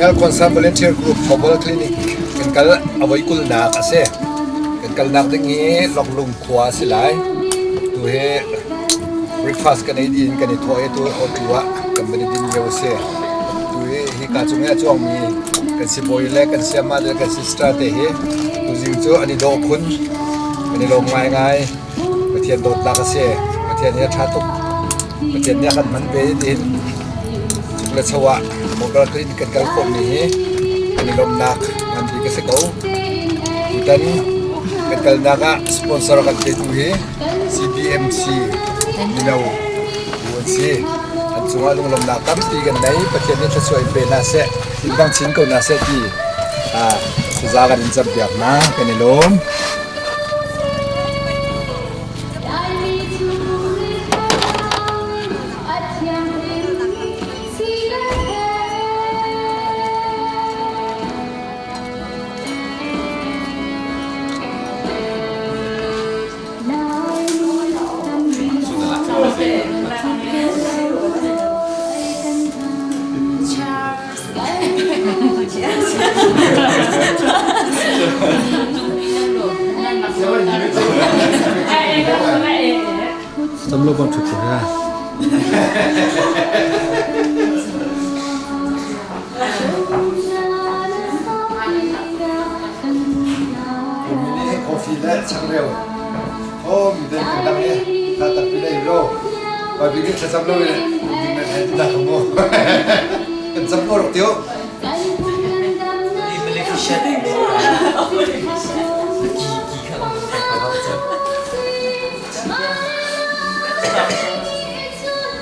Health Concern Volunteer Group Mobile Clinic kan kal awai kul nak ase kan kal nak ding hi lok lung khwa silai tu he breakfast kan idin kan thoi tu otua company din yo se tu he hi ka chung ya chong mi kan si boile kan si ma de kan si strate he tu jing chu ani do khun ani lom ngai ngai pathian dot tak ase pathian ya tha tuk pathian ya kan man be din la chawa mobile clinic kan kal khom ni ani lom nak man bi ka se ko dan kan kal naka sponsor kan te tu he CBMC ni nau UNC an chunga lung lom nak kam ti kan nei pathian ni tha soi pe na se bang chin ko na se ti za kan in chap biak na kan ni lom Tâm lô bọn thực của ra Coffee là chẳng rêu Hôm đến cùng đăng nhé Ta tập đi đây rô Và vì cái chăm lô này Mình là hẹn là không mua Cần chăm lô đọc tiếu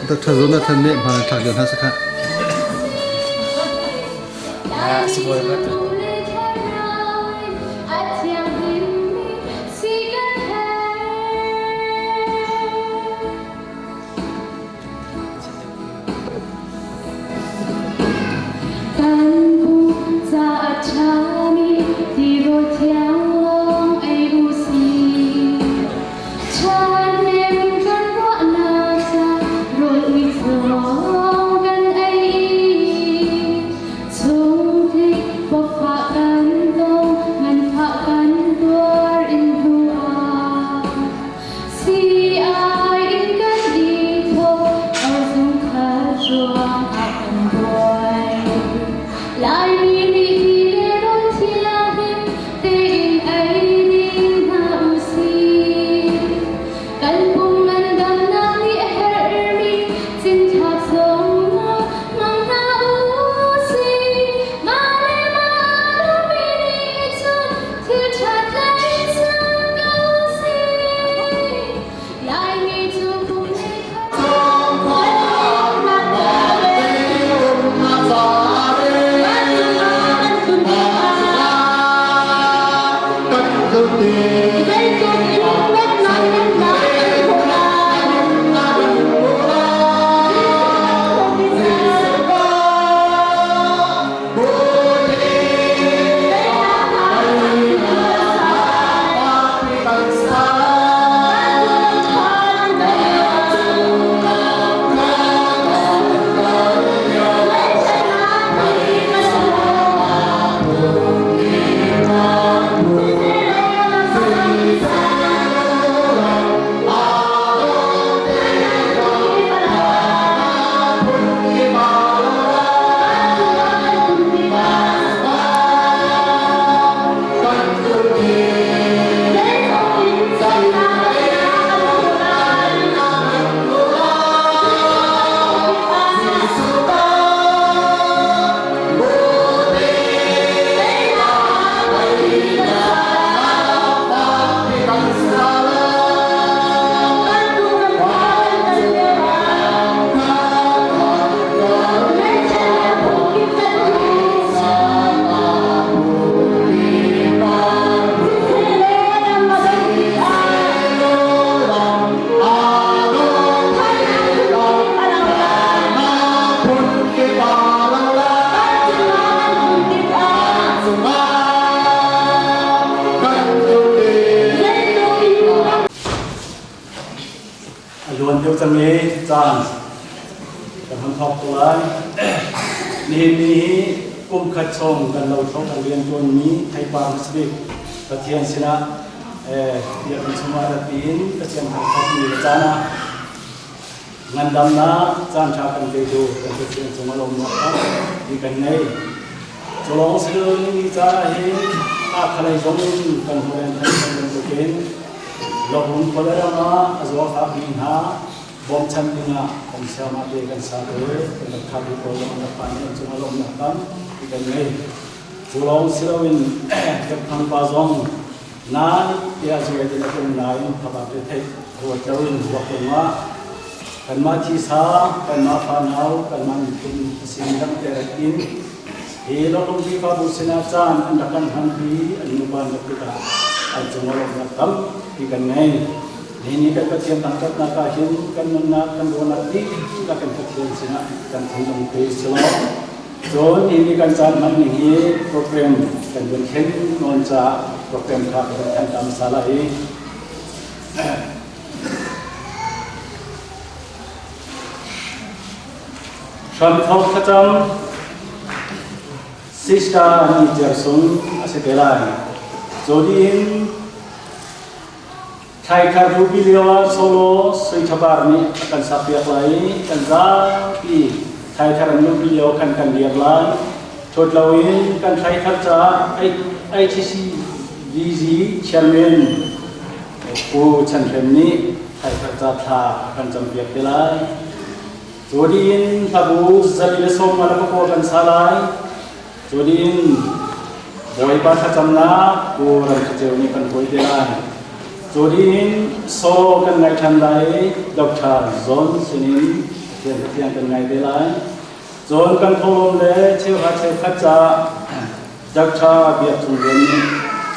Thật thật là thân niệm và thảo luận hết sức hạn. Xin mời bác. Luôn theo chân mê chàng Cảm ơn học của anh Nên ý กุมขัดชงกันเราท้องกันเรียนตัวนี้ไทยปางสติประเทียนศิลาเรียนสมาร์ตีนประเทียนทางคำมีจานะงานดำน้าจานชากันไปดูกันประเทียนสมาลงนะครับดีกันไงจะลองสื่อนี้จะเห็นอาคาเลยจงกันหัวเรียนทั้งกันตัวเก่งหลอกลวงคนละมาอาจว่าฝากดินหาบอมชันดินะผมเชื่อมาเด็กันสาเลยเป็นข้าพิโกลงนับปานยังจะมาลงนับกันดีกันไงจะลองสื่อวินกับทางปาซองนั้นที่อาจจะได้เป็นนายพระบาทเทพหัวเจ้าวินหัวคนว่ากันมาที่สากันมาฟานเอากันมาเป็นสิ่งทั้งแต่ละกินเฮโลลงที่ฟ้าบุษนาจารย์อันดับกันหันดีอันนุบาลนักพิการอันจะมาลงนับกันดีกันไงini kan kecil tangkap nak kahim kan nak kan dua nanti kan kecil sini kan tentang pesel. So ini kan zaman ini program kan berken nonca program kah kan dalam salah ini. Contoh macam sista ni jersun asetelai. Jadi Thai kadu biliwa solo sui kabar ni akan sapiak lai kan zapi Thai karannu biliwa kan diak lai thot lawin kan Thai kharcha ITC VZ chairman pu chanhem ni Thai kharcha tha kan jampiak lai jodin tabu zalile som mala ko kan salai jodin boy pa khachamna pu ran khajeu ni kan boy delai Jodin so kan ngai than lai Dr. Zon sinin tiang kan ngai delai Zon kan thom le cheu ha cheu khacha Dr. Biak Thung Ren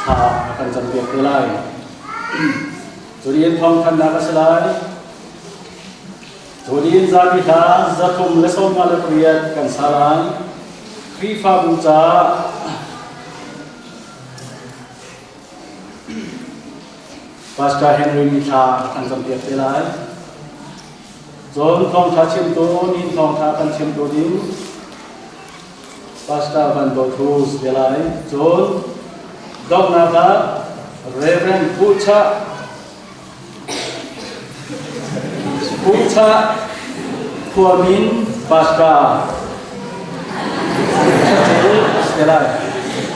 tha kan jam biak delai Jodin thong kan na kasalai Jodin zabi tha zathum le som ma le priyat kan salai Krifa bucha Pastor Henry Mitha kan sampiak delai Zon thong tha chim to nin thong tha kan chim to din Pastor Van Bothus delai Zon dok na ka Reverend Pucha Kuamin Pastor delai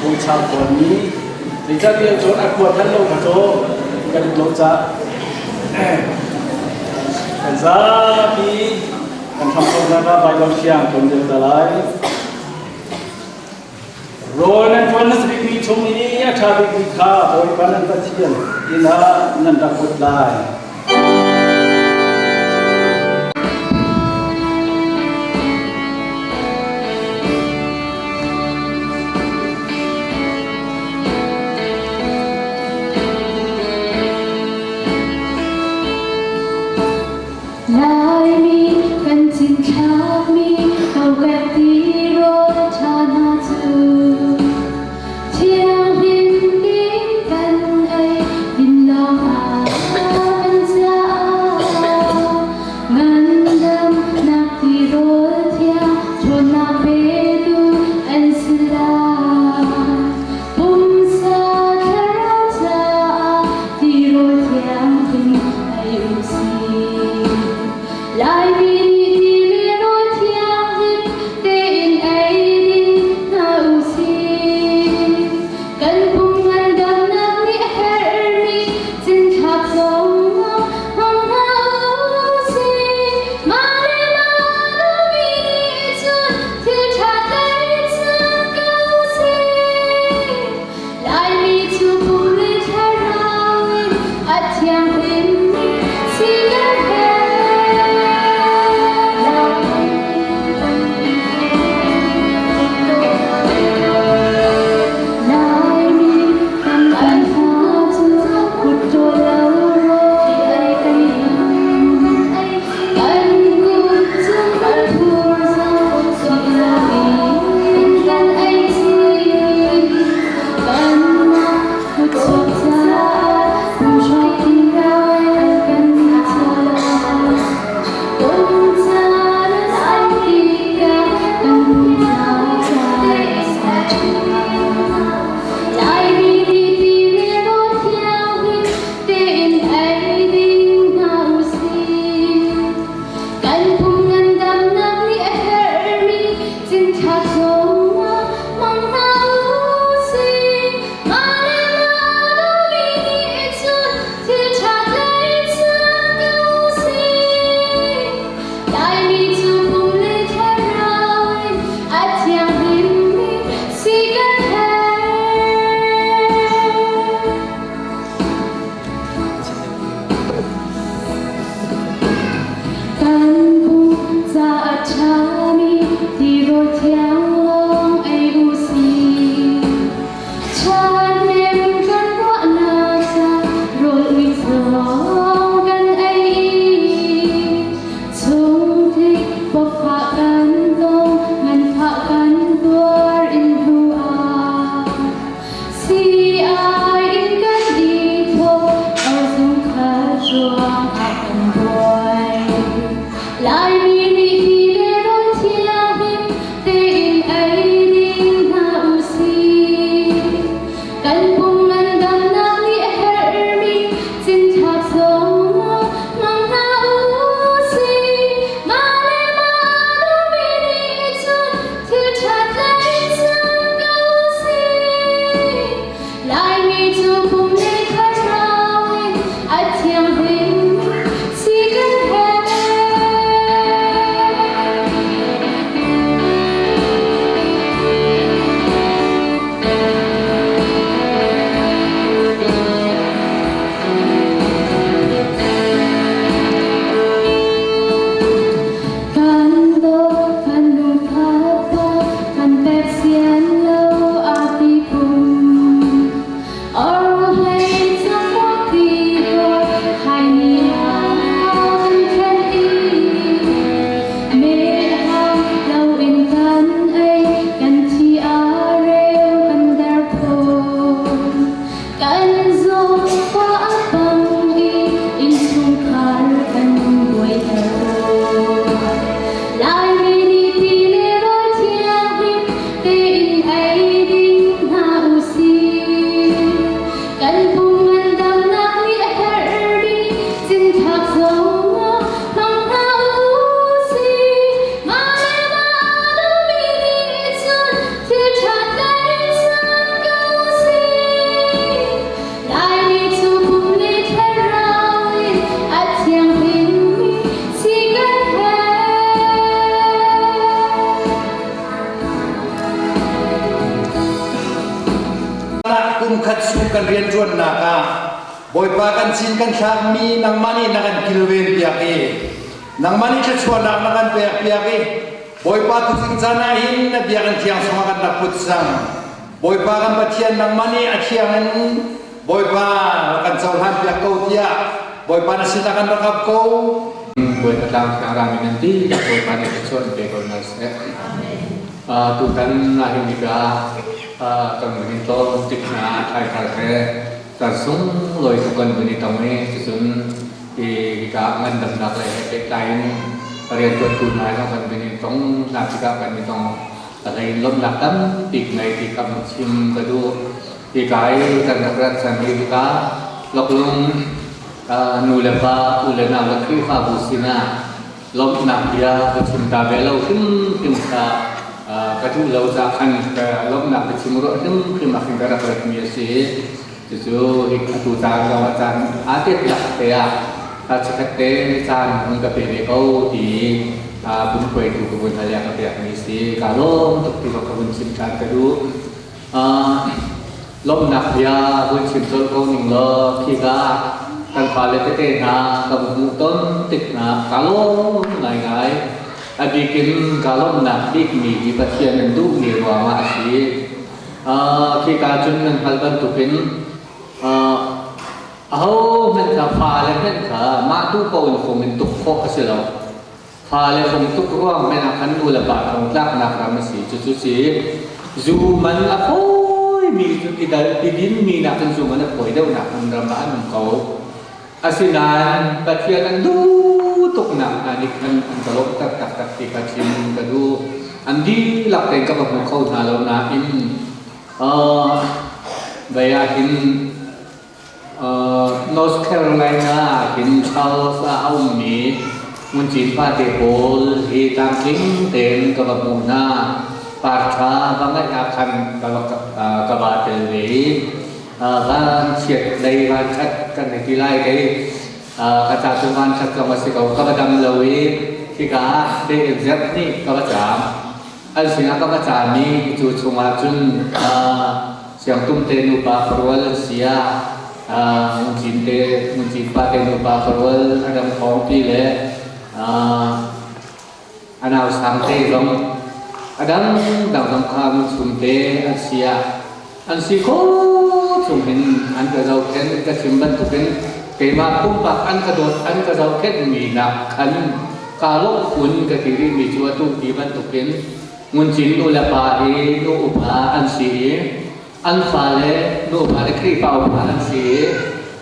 Pucha Kuamin Dijak dia Zon akuat han lo ka to kan loja kan zapi kan thamsong na ba yom siang kon de dalai ronan kon sri mi thum ni atha bi kha boy panan ta chian ina nan da kut lai Hãy subscribe cho kênh Ghiền Mì Gõ Để không bỏ lỡ kum khat su kan rian chuan na ka boi pa kan sin kan thak mi nang mani na kan kilwen pia ke nang mani che chuan na kan pia ke boi pa tu sing chana hin na bia kan thiang soma kan na put sang boi pa kan pathian nang mani a thiang an boi pa kan chau han pia ko tia boi pa na sina kan rakap ko boi ka lang ka rami nanti boi pa ni chuan pe ko na se tu kan na hin ka kan ni to tik na thai thai ke ta sung loi tu kan ni tong ni sun ki ka ngan dam nak le pe tai rian chuan tu na kan ni tong na ki ka kan ni tongอะไรลดหนักตั้งติดในที่กำชิมกระดูที่กายกันนักรัฐสันติกาลกลงนูเลฟ้าอุเลนาลักขีฟ้าบุษินาลบหนักยาประชุมตาเบลเราขึ้นขึ้นตากระดูเราจะขันลบหนักประชุมรถขึ้นขึ้นมาขึ้นกระดับระมีสีจู่ๆอีกตูจางเราจางอาทิตย์ละเตียถ้าจะเตะจางมันก็เป็นเขาดีบุญคุยถูกบุญอะไรก็แบบนี้สิการล้มตกที่เราบุญชิมการกระดูล้มหนักยาบุญชิมจนเขาหนึ่งล้อขี้กาการพาเลตเตนะกับมุต้นติดนะการล้มง่ายๆอดีตกินการล้มหนักดิกมีปัจจัยนั้นดูมีรวมมาสิขี้กาจนนั้นพัลบันตุกินเอามันจะพาเลตเตนะมาตุกคนคงมันตุกโคกเสียแล้วพาเลยคงทุกร่วงไม่นักขันอุลบาทของรักนักรำสีจุดสีจูมันอภัยมีจุดที่ดินมีนักเป็นจูมันอภัยเดียวนักมันรำบ้านเขาอาศินานปัจเจียนดูตกหนักอันนี้อันตลกตักติกาชิมกระดูอันที่หลักเป็นกับมันเข้าหาเรานาอินใบยาหินNorth Carolina หินชาวซาอุมีมุนจีนปาเตโปลฮีตามทิ้งเต็นกับมูนาปาชาบางอาคันกับบาเตลวีบางเฉียดในบางชัดกันในที่ไล่กันกระจายบางชัดกับมาสิกากับดำเลวีที่กาเดเอ็กซ์นี่กับจามอันสิ่งกับจามนี้จู่ชงอาจุนเสียงตุ้มเตนุปาฟรวลเสียมุนจีนปาเตนุปาฟรวลอันดำของปีเลยอันเอาสังเตลงอันดังดังสำคัญสุนเตอันเสียอันสีโคสุนเห็นอันกระเจ้าเข็นกระชิมบันทุกินเกมาพุ่มปักอันกระโดดอันกระเจ้าเข็นมีนักขันกาลกขุนกระติริมีจัวตุกีบันทุกินมุนจินอุลปาเอนุอุปาอันสีอันฟาเลนุอุปาเลครีปาอุปาอันสี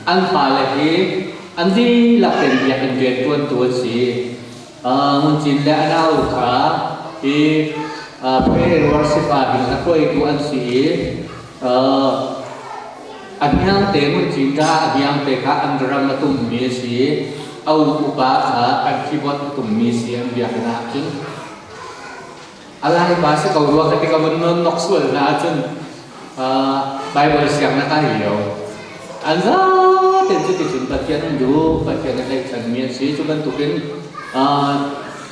อันฟาเลฮีอันที่หลักเป็นอยากเป็นเรียนตัวสีมุนจินและอันเอาขาที่เพื่อวัดสิบาบินนักด้วยตัวอันสีอันยังเตมุนจินก้าอันยังเตก้าอันรำมาตุ่มมีสีเอาอุปาขาอันที่วัดตุ่มมีสีอันเบียร์นะจึงอะไรภาษาเขารู้ว่าที่เขามันนกส่วนนะจึงไบเบิลเสียงนักการเลี้ยวอันนั้นเป็นจุดที่จุดปัจจัยนั้นอยู่ปัจจัยนั้นได้ฉันมีสีจุดนั้นตุกิน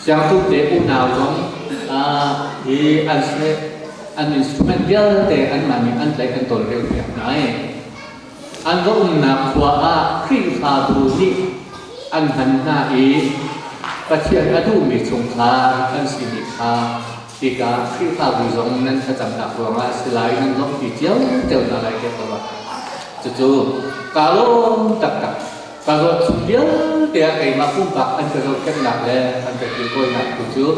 เสียงทุกเด็กอุณหภูมิที่อันเสอันอินสตูเมนต์เดียวแต่อันมันมีอันไหนกันตัวเร็วแบบไหนอันก็อุณหภูมิครีฟาบูนี่อันหันหน้าอีปัจจัยนั้นดูมีสงครามอันสิริคาที่การครีฟาบูจงนั้นถ้าจำได้ว่าสลายนั้นลบที่เจ้าอะไรเกี่ยวกับว่าจู่ๆkalau tak kalau dia kayak mampu bahkan kalau kan nak le kan terkikoi nak tujuh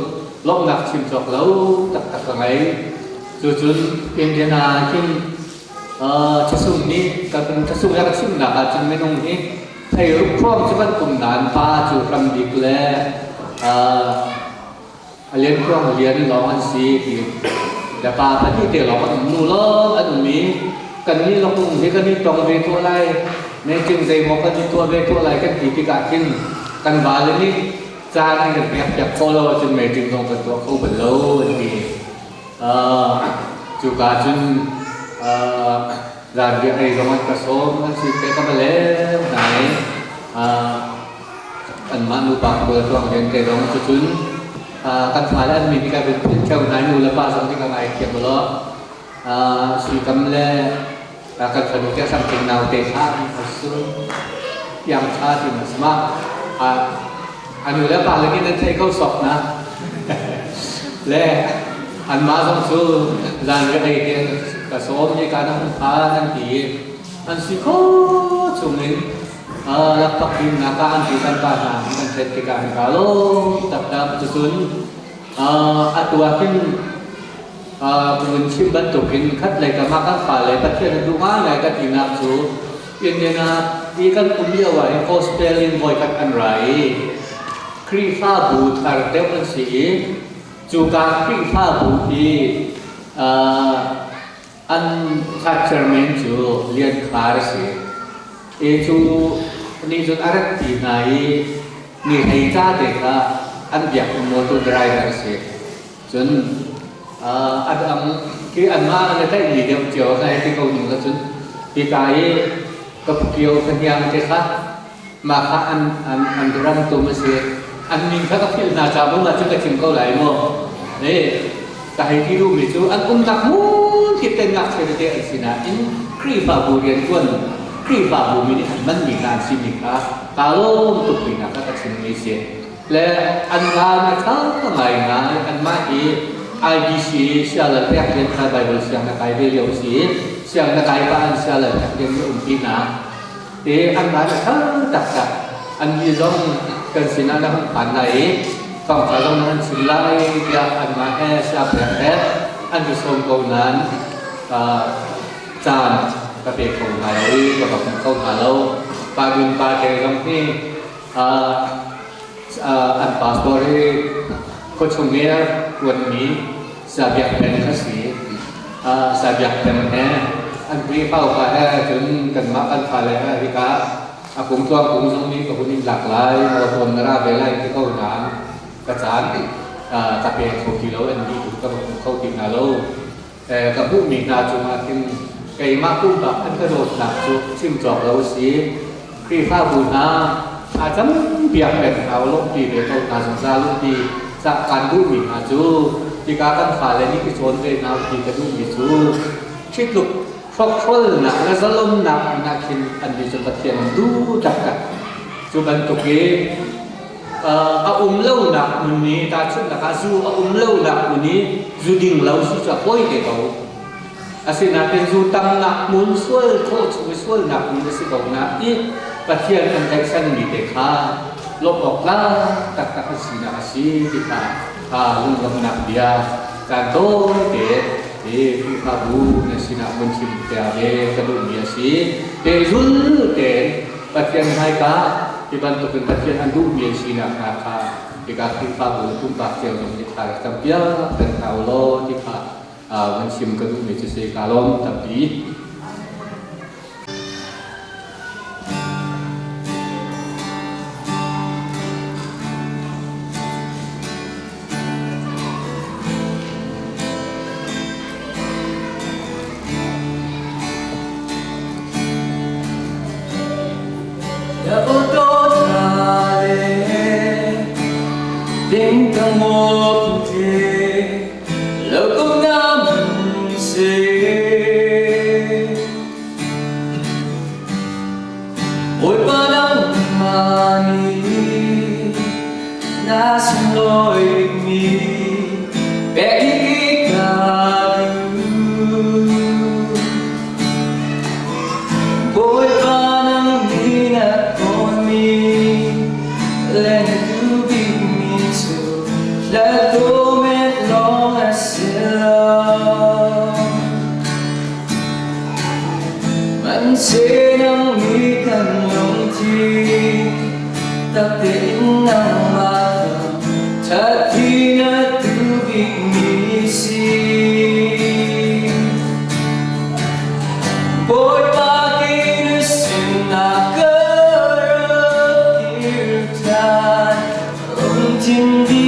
lok nak cimcok lau tak kengai jujur Indiana kin cesum ni kan cesum yang cim nak cim menung ni thay rup prom cuman kumnan pa cu ram dik le alien prom alien lawan si di dapat tadi dia lawan nulong anu miกันนี่เราคงที่กันนี่ตรงเวทัวไรในจึงใจมองกันที่ตัวเวทัวไรกันที่พิการขึ้นกันบาเลยนี่จานนี่กันแบบจากโคโลจนเมจึงตรงกับตัวเขาเป็นโลดีจุกาจนร้านเดียร์ไอ้สมัยกระสมมันสิเป็นกันมาแล้วไหนอันมานุปากเบอร์ตัวเรียนเกดองจุนกันมาแล้วมีการเป็นเจ้าหน้าอยู่แล้วป้าสมที่กันไอ้เขียนมาแล้วสีกำเล่ akan penuhnya samping naute hari hasil yang hati masma anu le pa lagi nanti kau sok na le an ma song su lan ga ai ke ka som ni ka nang nan ti an si ko chumin lapakin na ka an ti kan pa na kan set ti ka kalau tap chusun atuakin prinsip bentukin kat lai ka makan pale pathian dunga lai ka tinap su in na di kan kumia wa hospelin boy kat an rai kri fa bu thar te an si chu ka kri fa bu di an khatchermen chu lian khar si chu ni chu arat ti nai ni hai cha de ka an biak motor driver si chun adam cái anh ma anh thấy gì đều chiều này cái câu những cái chuyện thì cái kiều thân yang cái khác mà khác anh răng tụi mình sẽ anh nhìn khác cái chuyện nào chả muốn là chúng ta chỉnh câu lại mà đấy cái đi luôn mình chú anh cũng đặt muốn cái tên ngạc sẽ được anh xin à in khi vào buổi riêng quân khi vào buổi mình anh vẫn mình làm xin mình khác kalau untuk mình là các chuyện mình sẽ là anh làm cái ngày anh mà IBC siya lang tiyak din sa Bible siya nakaibiliw siya nakaibaan siya lang tiyak din yung pina ang mga takak ang yizong kan sinanang panay kung kalong naman sila kaya ang mga siya tiyak ang gustong kaunan chan kapit kong halawi kapag kong halaw pagin pa kayo lang ni ang passport ko chumirวันนี้สาบยักเป็นภาษีสาบยักเป็นแห่อันที่เข้าไปถึงกันมาอันฟ้าเลยที่กะกลุ่มตัวกลุ่มตรงนี้กับคนนี้หลากหลายเราทนราเวลาที่เข้าน้ำกระจานตะเพียนโคกิโลอันนี้ถูกกับเข้าตินาโลกับผู้มีนาจุมาถึงไก่มากุ้งแบบอันกระโดดหนักจุชิมจอกเราสีครีฟ้าบูนาอาจจะเปียกเป็นเอาลงดีเลยเข้าตาสงสารลูกดีจากการดูมีอาจูที่การตั้งฝ่ายและนี่คือชนเวนาที่จะดูมีจูชิดลุกฟอกฟอลหนักและสลมหนักนักขินอันนี้จนประเทศดูจักกันจูบันตุกีเล่าหนักวันนี้ตาชุดนะคะจูเล่าหนักวันนี้จูดิ่งเราสุดจะป่วยเด็กเขาอาศัยนักเป็นจูตั้งหนักมุนส่วนโคตรส่วนหนักมุนสิเขาหนักที่ประเทศอันใดสันมีเด็กข้าลบออกล่าตักสินาสีที่ข้าลุงกำนักเดียการโตเด็กที่ข้าบูในสินาบนชิมเตะเด็กกระดูกเมียสีเด็กรุ่นเด็กประเทศไทยก้าที่บรรทุกเป็นประเทศอันดูเมียสีนาข้าที่การที่ข้าบูทุ่มปากเจียวในที่ข้าจำเปียเป็นข่าวโลที่ข้าวันชิมกระดูกเมียสีกาลมตับดี Tiếng ca một thế lâu cũng đã mình sẽ ôi ba đắng mà đi đã xin lỗi mi bé đi cả ôi ba đắng đi nát con mi lên let go as long as you loveมันเสียน้ำมีกันลงที่ตักเต็มน้ำมาทัดที่นัดดูบิกมีสิบอยปากินสินาเกอร์กิรตานลงทิ้งดี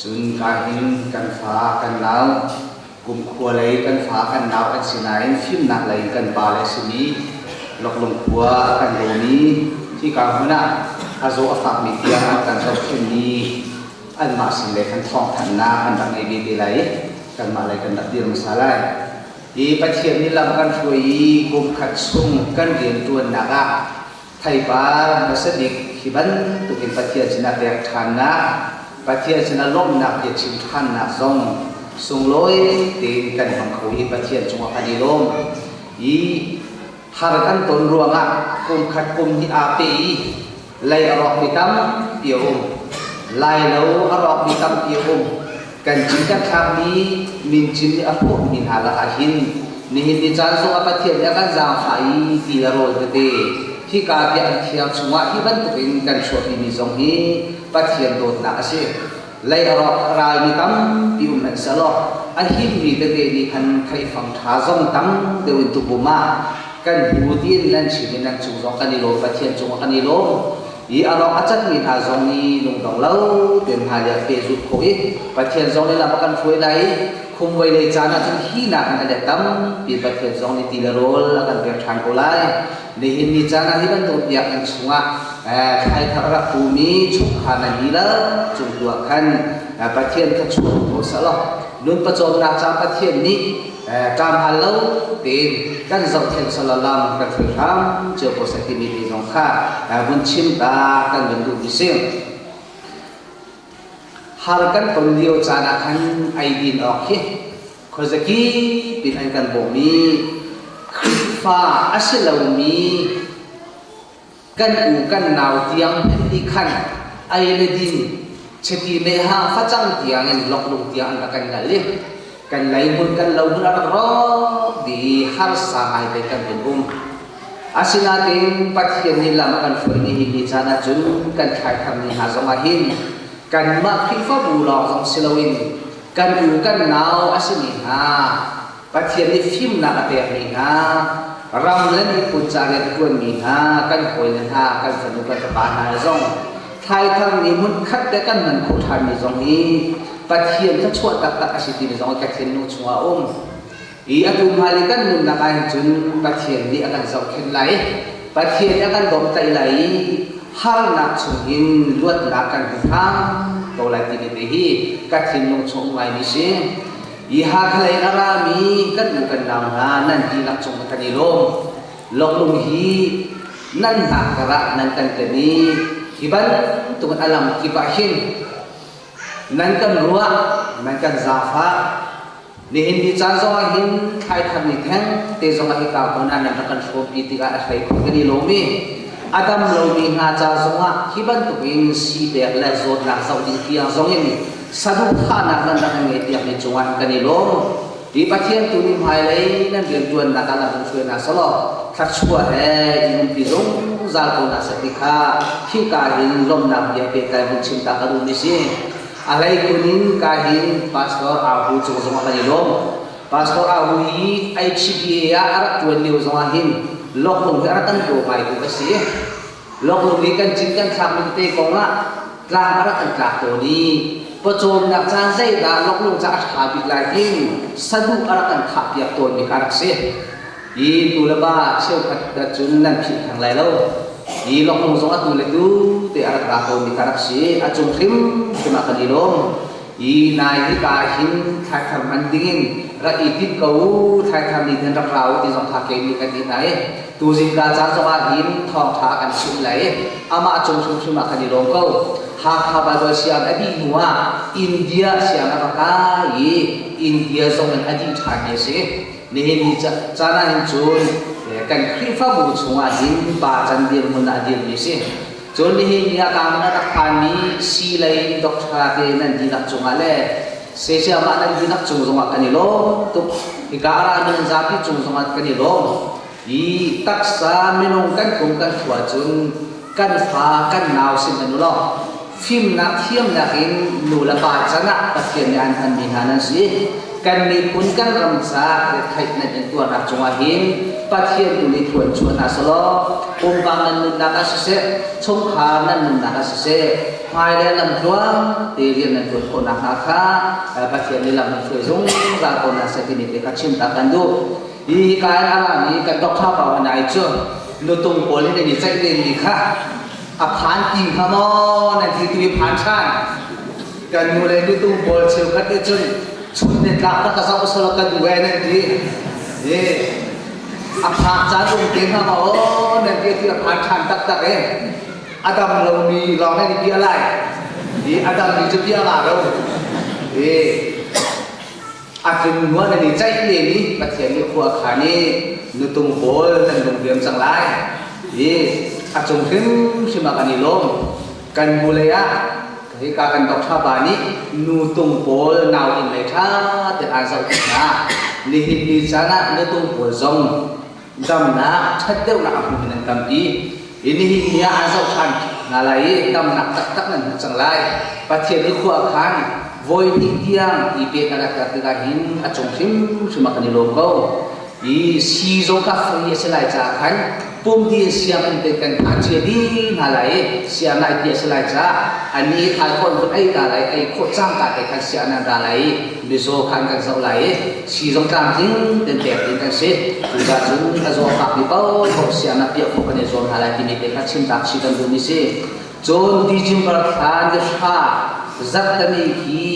Chun kahin kan fa kan nau kum khua lei kan fa kan nau an sinain phim nak lei kan ba le sini lok long khua kan lo ni thi ka huna azo afak mi tia kan so phim ni an ma sin le kan thong than na an dang ei bi ti lai kan ma lai kan dak dir masalai i pathian ni lam kan thui kum khat sung kan rian tuan na ka thai ba masadik hiban tu kin pathian sina tek than na pathian sina lom nak ye chim than na zong sung loi tin kan hang khui pathian chunga kani lom i har kan ton ruanga kum khat kum hi a pe lai arok mi tam piom lai lo arok mi tam piom kan chin kan kham ni min chin ni apo min hala a hin ni hin ni chan so pathian ya kan za phai ti la ro te hi ka pe an thiam chunga hi ban tu in kan so hi ni zong hi pathian dot na ase lai arok ral mi tam pium na salo an hi mi te ni han khai phang tha zong tam de win tu buma kan hu tin lan chi nan chu zong kan ni lo pathian chunga kan ni lo i arok achat mi tha zong ni lung dong lo ten ha ya pe zu ko i pathian zong ni la kan foi lai khum wai le chana chun hi na kan le tam pi pathian zong ni ti la rol kan pe than ko lai ni hin ni chana hi ban to ya kan chunga khai thara pu mi chu khana ni la chung tua khan pathian ka chu ko sa lo nun pa chom na cha pathian ni kam halo tin kan zong thiên salalam kan phul ham che ko sa ki mi ti zong kha bun chim ta kan bin du bising har kan pon liu chana khan ai din ok hi khozaki bin an kan bo mi fa asilo mi kan u kan naw tiang ti khan ai le din cheti me ha fa chang tiang en lok lung tiang la kan ngal le kan lai mun kan lo mun arak ro di har sa ai te kan bin asina tin pathian ni lam kan foi ni hi chana chun kan khai tham ni ha zong a hin kan ma khi fa bu lo zong silawin kan u kan naw asini ha pathian ni phim na ate ni ha ram le ni pu cha le kun mi ha kan khoi le ha kan sanu kan ba na zong thai tham ni mun khat te kan man khu than ni zong ni pathian ta chuat tak tak asiti ni zong ka then nu chunga i atum hali kan mun na kan chun pathian ni akan zau khen lai pathian akan dom tai lai har na chungin luat na kan thang to lai ti ni hi ka thin nu chung lai ni se i ha khlai ara mi kan nu kan nam na nan ti nak chung kan ni lom lok lum hi nan na kara nan kan ni iban tu alam kibahin nan kan ruwa nan kan zafa ni hindi chan zo hin khai tham ni thang te zo ma hi ka ko na nan kan fo pi ti ga sai ko ni lo mi adam lo mi nga cha zo ma hi ban tu in si de la zo na zo di ti ang zo ni sadu kha na nan na nge ti ni chuan kan ni lo di pathian tu ni mai lai nan rian tuan na ka la tu sui na so lo khat chua he in pi zong za ko na sa ti kha hi ka hin lom na ya pe ka bu chim ta ka ru ni si alai kunin kahin pastor ahu chu zong ka ni lom pastor ahu hi ai chi bi ya arak tuan liu zong hin lok lung ara kan do mai ku si lok lung ni kan chin kan tham ni te ko nga tlang ara kan tlak to ni po chom nak chan sei da lok lung cha tha bi lai hin sadu ara kan thap ya to ni karak se i tu la ba cheu khat da chun nan phi thang lai lo i lok lung zong atu le tu te arak ra to ni karak se a chung thim kuma kan ni lom i nai ni ka hin kha tham han dingin ra itit kau thai tham ni den rakrau ti jong tha ke ni kan ni nai tu jing ka cha zonga hin thong tha kan sim lai ama chung chung sima kan ni rong kau ha kha ba do siam adi nuwa India siam na ka yi India zong an adi tha ne se ni ni cha na hin chun kan khri fa bu chunga hin ba chan dir mun na dir ni se chun ni ni ka na ta khan ni si lai dok tha te nan di nak chunga le se se ama nan di nak chung zonga kan ni lo tu ikara min zapi chung zonga kan ni lo i taksa minong kan kum kan thua chun kan pha kan naw sim kan lo phim na thiam na in nu la ba chana pathian an han ni hanan si kan ni kun kan ram sa thai na in tua ra chunga hin pathian tu ni thuan chuan na solo kum bang nan nun na ka se chung kha nan nun na ka se hai le lam tuam te rian nan tuan ko na kha pathian ni lam thui zung ra ko na sa ti ni ka chim ta kan du i kai ara ni kan dok tha ba nai chu lu tung pol ni chai le ni kha a phan ting kha mo na thi tu phan chan kan mu le lu tung pol cheu khat te chun chun ne ka ka sa so ka du we na ti e a phan cha tung ting kha mo na ti ti phan chan tak tak e adam lo mi lo na ni pi alai di adam ni chu pi ala ro e akin nuwa na ni chai le ni pathian ni khua kha ni nu tung bol tan dong biam sang lai e achung him sima kan ni lom kan mulaya kai ka kan dok tha ba ni nu tung bol naw in mai tha te a zau na ni hin ni chana nu tung bol zong dam na chat deu na apu nan kam i ini hi ya a zau chan na lai dam na tak tak nan sang lai pathian ni khua khan voi ni tiang i pe kana ka ta hin achung him sima kan ni lom ko i si zong ka fri se lai cha khan pum di siam an te kan a che di na lai siam lai ti se lai cha ani thai kon ko ai ka lai ai kho chang ka te kan siam na da lai bi zo khan kan zo lai si zong tam ting ten te tin kan se ku ga chung a zo ka pi pau ko siam na pi ko kan zo na lai ti ni te ka chim tak si kan du ni se chon di jim par khan de sha zat ta ni ki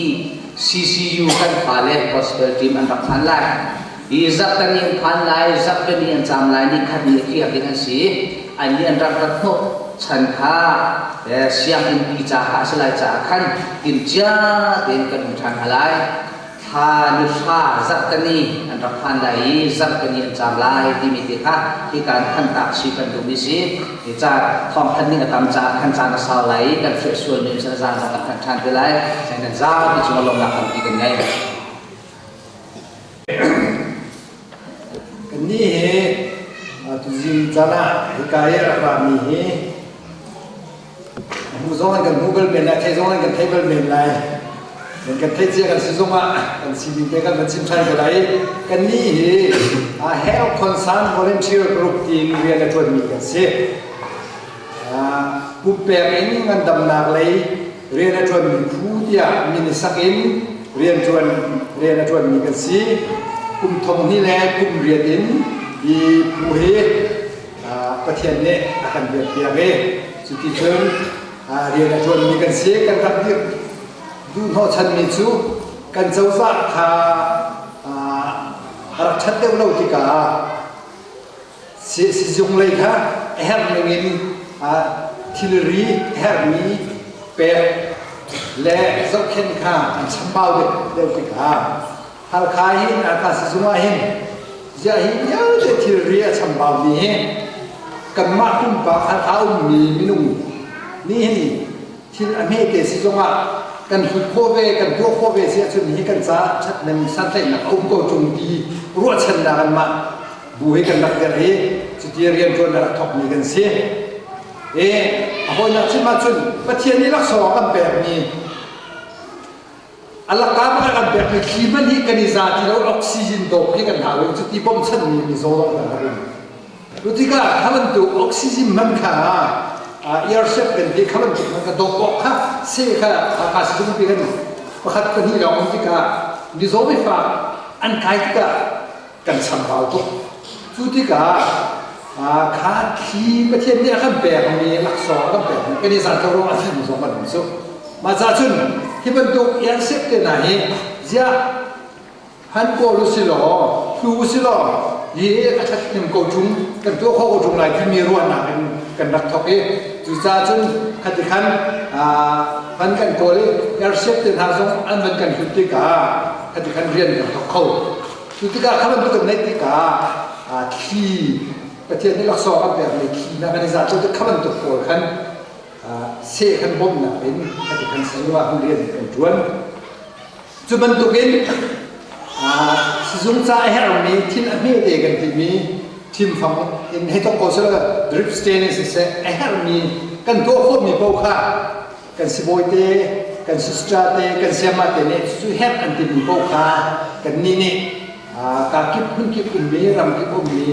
CCU kan phale gospel team an rak khan lai i zap kan ni khan lai zap kan ni cham lai ni khat ni ki ha si ani an rak rak no chan kha siam in pi cha kha salai cha khan tin cha den kan than halai ha ni sha zap kan ni an rak khan lai zap kan ni cham lai ti mi ti kha ki kan khan tak si kan du mi si ti cha thom khan ni tam cha khan cha na sa lai kan fresh sual ni sa za za kan than te lai sai na za ni chuma lom na kan ti kan ngai ni he tu jing chana hikaya ra mi he mu zong kan google men la thai zong kan table men lai kan thai chia kan si zonga kan si bi te kan chim thai ka lai kan ni he a health concern volunteer group team we na thon mi kan se pu pe en ngan dam na lai re na thon mi phu dia min sakin rian thon mi kan si kum thong ni le kum rian in i pu he pathian ne akan be pia ge chu ti chön rian na thon mi kan se kan rak dir du no chan mi chu kan chau za kha rak chat de lo ti ka si jung le kha her ngin thilri her mi pe le zo khen kha cham pau de ti ka hal khahin akasi zuma hin ja hin ya de thiria chambal ni he kamma kum ba khal au mi minung ni hin thil ame ke si zonga kan hu khove kan do khove si chun hi kan cha chat nem san thai na au ko chung ti ro chan da kan ma bu he kan dak re chi ti rian ko na thok ni kan se e a ho na chi ma chun pathian ni lak so kan pe ni Allah kama kan ber ni kiman hi kan za ti lo oxygen do hi kan ha lo chu ti bom chan ni zo lo kan ha lu ti ka khaman tu oxygen man kha air ship kan ti khaman tu ka do ko kha se kha ka si pi kan pakhat kan hi lo ti ka ni zo bi fa an kai ti ka kan sam bao to chu ti ka kha thi pa thien ni kan ber ni lak so kan ber kan ni za ka ro a thi zo kan so ma za chun hi ban tu yan sep te na hi ja ฮันโกลุสิโลครูสิโลยี่อาชัดนิมโกจุงกันตัวเขาโกจุงไหลที่มีรัวหนากันนักทอกจุดจ้าจนขัดขันพันกันโกเลยยาเสพติดหาสงอันเป็นกันจุดที่กาขัดขันเรียนกันทอกเขาจุดที่กาเขาเป็นตัวในที่กาที่ประเทศนี้ลักษณะแบบนี้ที่นักการศึกษาจุดที่เขาเป็นตัวโกขันเสขันบ่มนะเป็นขัดขันสิ่งว่าเขาเรียนกันจวนจุดมันตุกินสิจุงจ้าให้เรามีที่นั่นไม่ได้กันที่มีทีมฟังอินให้ต้องโกศลดริฟสเตนสิเสให้เรามีกันตัวคนมีโบค่ากันสิบอยเตกันสุสตราเตกันเสียมาเตเนี่ยสุให้อันที่มีโบค่ากันนี่การคิดหุ่นคิดอุ่นมีรำคิดอุ่นมี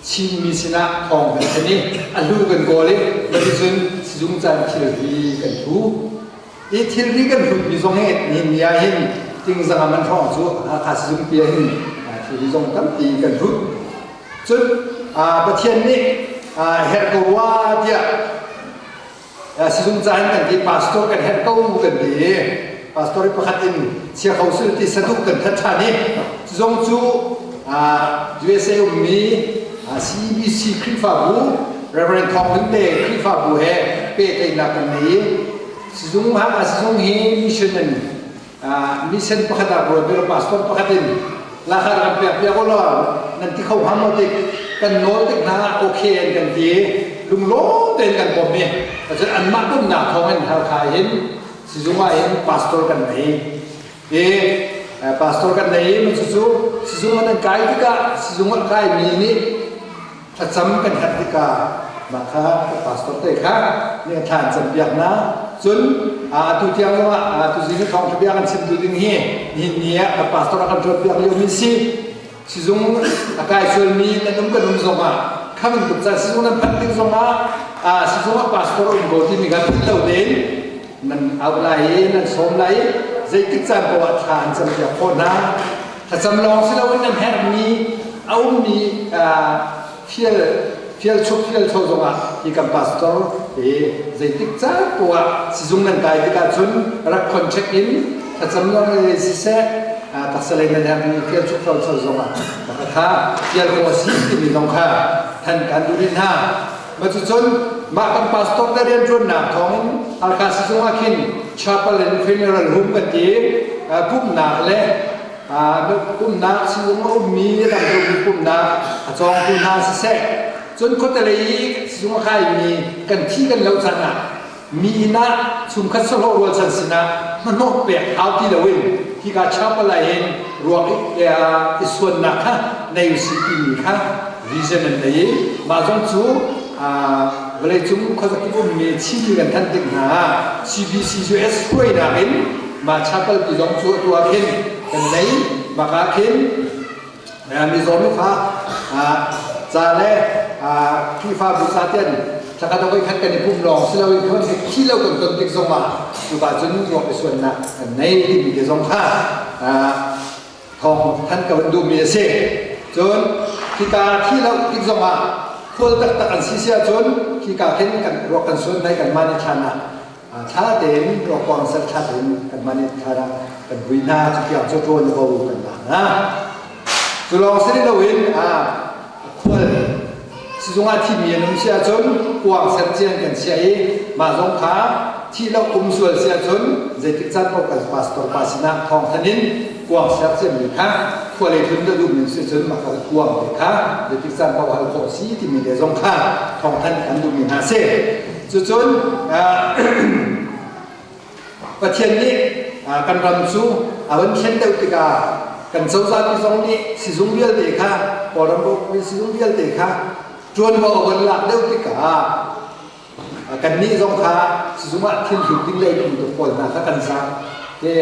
ชิมมีสินะทองกันทีนี้อันรู้กันโกเลยมันจะส่วนสิจุงจ้าที่รีกันทูอีที่รีกันทูมีสองเหตุนี่มีอะไรจริงสังมันท้องสู้ถ้าสิจุงเปียหินที่ส่งตั้งตีกันทุกจนประเทศนี้เฮดก็ว่าเดียสิจุงใจกันที่พาสตอร์กันเฮดก็มูกันดีพาสตอร์ประคัตินเชียร์เขาสุดที่สะดุกันทัดทานี้จงจูUSA มี CBC คลิฟาบู Reverend Tom ถึงเตะคลิฟาบูเฮเป้เตะนักกันนี้สิจุงหาสิจุงเฮมิชชั่นมิเซนประคัตบริเวณพาสตอร์ประคัตินลาคาร์กันเปียกเปียกก็รอนั่นที่เขาทำมาติกันโน้ตติกนะโอเคกันดีลุงโลเต้นกันผมเนี่ยแต่ฉันอันมากก็หนักท้องกันหาขายเห็นสิจุงว่าเห็นพาสตอร์กันไหนพาสตอร์กันไหนมันสิจุงว่านั่นไกลที่ก็สิจุงว่าไกลมีนี่ถ้าจำกันหัดที่ก็มาค่ะพาสตอร์เตะค่ะเนี่ยทานจำเปียกนะส่วนตุที่ยังว่าตุสิ่งที่ทองที่ยังกันสิ่งตุดิ่งนี้นี่พาสตอร์กันจดเปียกโยมิสิจุงอากาศส่วนนี้นั่นต้องกันนุ่มส่งมาข้ามันตุกใจจุงนั้นพันธุ์ส่งมาจุงว่าพาสตอร์อุ่นโกที่มีการติดต่อเด่นนั่นเอาไหลนั่นสมไหลใจติดใจประวัติทานจำเปียกคนนะถ้าจำลองสิเราวันนั้นแห่มีเอามีเฟียลชุบเฟียลโชว์ส่งมาที่กับพาสตอร์ใจติดใจประวัติจุงนั้นไกลที่การชนรักคนเช็คอินถ้าจำลองเลยสิเสตักสลายนั้นมีเฟียลชุบเฟียลโชว์ส่งมาค่ะเฟียลหัวสีที่มีน้องค่ะท่านการดูดินหามาจุดจนมากับพาสตอร์ได้เรียนจนหนักของอาคาสิจุงอาคินชาปเลนฟิเนอรัลฮุมกันดีพุ่มหนักเลยพุ่มหนักสิจุงว่ามีลำตัวพุ่มหนักจองพุ่มหนักสิเสจนคนแต่ละอีสิจุงว่าใครมีกันที่กันแล้วจันนะมีนะชุมคัสโลรัวจันสินะมันนกเปียกเอาที่ละวินที่การชาปเลนรวมอีส่วนหนักค่ะในสิ่งที่มีค่ะวิจารณ์นี้มาจงจูเวลาจุ่มเขาจะคิดว่ามีชี้กันทันติหา CBC US ช่วยนะเห็นมาชักไปที่จงจูตัวเห็นกันไหนมากาเห็นมีจอมฟ้าจะเล่ที่ฟ้าบุษาเตียนถ้าเขาต้องไปขัดกันในพุ่มรองสิเราเขาจะขี้เราคนต้นติดจงมาอยู่บ้านจนรวมไปส่วนนะในที่มีจงค่าทองท่านกับดูมีเสจนที่การที่เราติดจงมาคนตักอันซีเซียจนที่การเห็นกันรอกันส่วนในกันมาในฐานะถ้าเด่นรอความสัตย์ชัดเห็นกันมาในฐานะกันวินาที่เกี่ยวกับตัวเรากันบ้างนะจุลองสิ่งเราเห็นคนสิ่งที่มีน้ำเสียจนความสัตย์เจียนกันเสียมาลงขาที่เราส่วนเสียจนจะติดจัดพวกกันพาสตอร์พาสินะทองธนินความสัตย์เจียนมีค่าควรเลยถึงจะดูมีเสียจนมากับความมีค่าจะติดจัดพวกเราขอสีที่มีเดชงค่าทองธนินอันดูมีหาเสียจนประเทศนี้กันรำสู้วันเช่นเดียวกันกันเจ้าชายที่ทรงนี้สิจุงเบียลเด็กค่ะพอรำบุกมีสิจุงเบียลเด็กค่ะจวนว่าวันหลักเดียวกันนี้ทรงค่ะสิจุงว่าทิ้งหิวทิ้งเลยเป็นตัวคนนะถ้ากันสร้างเจ้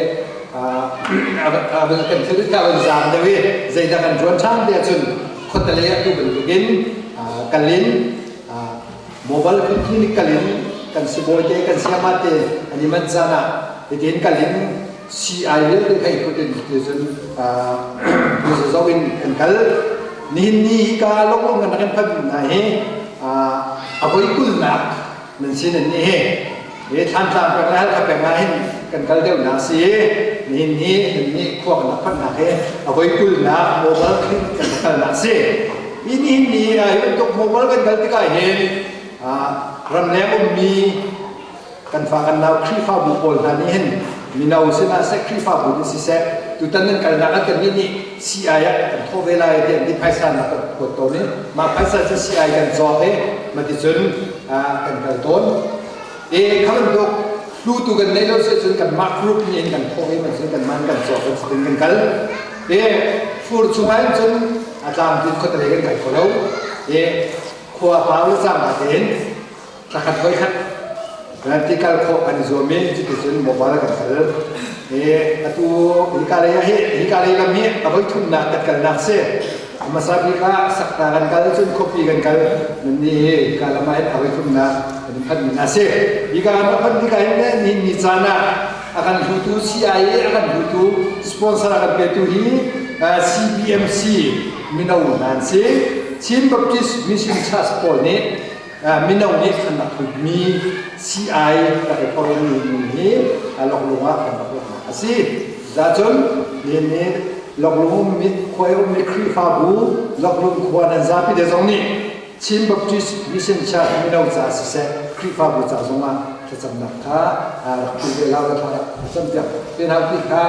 เป็นกันที่รู้จักกันสร้างเดี๋ยวใจจะกันจวนช่างเดียวจนคนแต่ละอย่างดูเป็นกินกันลิ้นโมบายคลินิกกันลิ้นกันสบายเตะกันเสียมาเตะอันนี้มันจะนะเห็นกันลิ้นCI เรื่องใครพูดถึงจนผู้สาวเป็นกันนี่การลงกันกันพันไหนเอาไปกุลนักนั่นสินั่นนี่ท่านทำแบบนั้นกับแบบนั้นกัน กันกัลเดียวนาสีนี่ขวบนักพันนักเอเอาไว้กุลนักโมบัลกันกัลนาสีนี่ไอ้พวกโมบัลกันกัลที่ก็เห็นรำเลี้ยงมีกันฟังกันเราครีฟ้าบุปผานี่เห็นมีเราเสนาเซ็กครีฟ้าบุญสิเสกตุตันนั้นกันนักกันนี่ซีไอกันทั่วเวลาเดียนที่ไพศาลนักกดตัวนี้มาไพศาลจะซีไอกันจอเอมาที่จนกันกันต้นคำนั้นรู้ตัวกันในเราเสร็จกันมาครุปนี่กันทั่วเอมันเสร็จกันมันกันจอกันสิ่งกันกันฟูร์ช่วยจนอาจารย์ที่เขาตะเลกันกันคนเราขวบเปล่าหรือสามบาทเองสักขัดไว้ขัดnanti kalau kau kan zooming jadi zoom mobile kan kalau atau hikale kami apa itu nak kan nak se masa kita saktaran kalau zoom copy kan kalau nanti kalau main apa itu nak kan nak se jika apa jika ini sana akan butuh CIA akan butuh sponsor akan betuhi CBMC minau nanti Chin Baptist Mission Trust Paul ni minau ni kan nak mi CI กับพลเมืองนี้หลอกลวงกันแบบนี้สิจากจนนี่หลอกลวงมิคอยมิครีฟาบูหลอกลวงควานซาพิเดซงนี่ชิมบัพติสมิชันชาติไม่ต้องจ่าสิเสครีฟาบูจ่าซงมาจะจำนักข้าคุณเวลาเราจำเดียวเป็นทางที่ข้า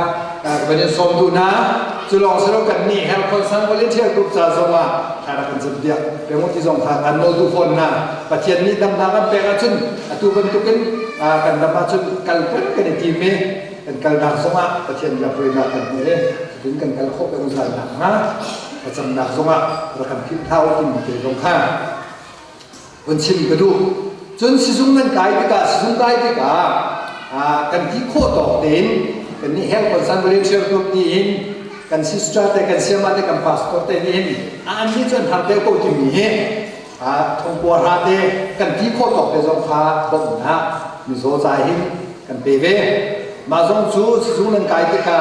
วันนี้สมดุลนะจะลองสรุปกันนี่ให้คนสังวลิเทียกรุ๊ปจ่าซงมาถ้าเราเป็นจำเดียวเป็นวันที่สองทางอันโนดูฟอนนะประเทศนี้ดำน้ำเป็นกระชุนตัวบรรทุกกันดำน้ำชุนกันกันทีมกันกันดังสมาประเทศจะเปลี่ยนกันเนี่ยถึงกันกันคบเป็นสายหนักนะประจำดังสมาเราทำคิดเท่าที่มีเกี่ยวกับข้าวันชิมกระดูจนสิสุงนั้นกายที่กาสิสุงกายที่กากันที่โคตรเด่นกันนี่เฮลคนสันบริเชียร์ตัวนี้กันซิสตราเตกันเซียมาเตกันพาสปอร์ตนี้อันนี้จนทำเด็กก็ที่มีทงปัวราเตกันที่โคตรเด่นจงพาบ่มนะมีโซใจหินกันเปเวมาจงจูสิสุงนั้นกายที่กา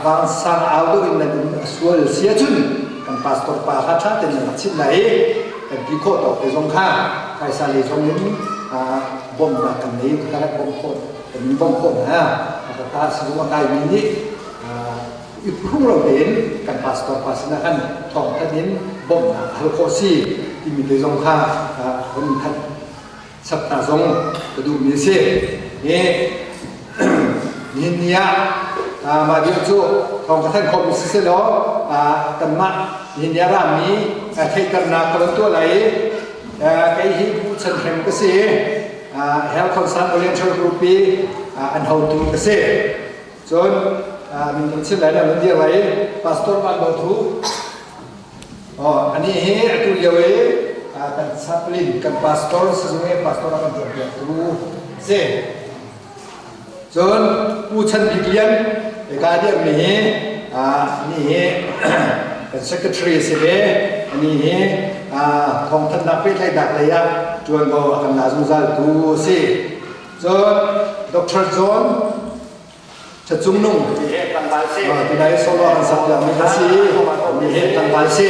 วางสังเอาด้วยนั่นสวยเสียจุนกันพาสปอร์ตปาฮัชชาเต็นนักชิมไหนกันที่โคตรเด่นจงข้าใครสาลีจงนี้บ่มนะกันนี้กันบ่มโคตรกันบ่มโคตรนะแต่ถ้าสิสุงกายมีนี้อีกพรุ่งเราเห็นกันพาสปอร์ตพาสนากันทองท่านนี้บ่มนะฮัลโคซีที่มีตัวจงข้าคนท่านสัปดาห์จงกระดูมีเสียนี่มาเดี๋ยวจู่ทองท่านคอมมิสเซลกันมานี่รามีเทกันนักคนตัวไหนไอ้ที่ผู้ชันแห่งก็เสียเฮลคอนซัลท์โอเรนทัลกรุ๊ปอันเฮาทูก็เสียจนมีสิ่งหลายอย่างที่อะไรพาสตอร์มันบอกถูกอันนี้ตัวเดียวกันซัพลินกันพาสตอร์ซึ่งพาสตอร์มันจะเป็นรู้เสียจนผู้ชันพิเกียนการเดียร์นี้นี่เป็น secretary เสียอันนี้ทองท่านนักวิทยาดักเลยจวนบอกคำนาจุจัลดูสิจนดร.จอห์นจะจุ่มนุ่งที่ได้สโลกันสักอย่างไม่ได้สิมีเหตุต่างๆสิ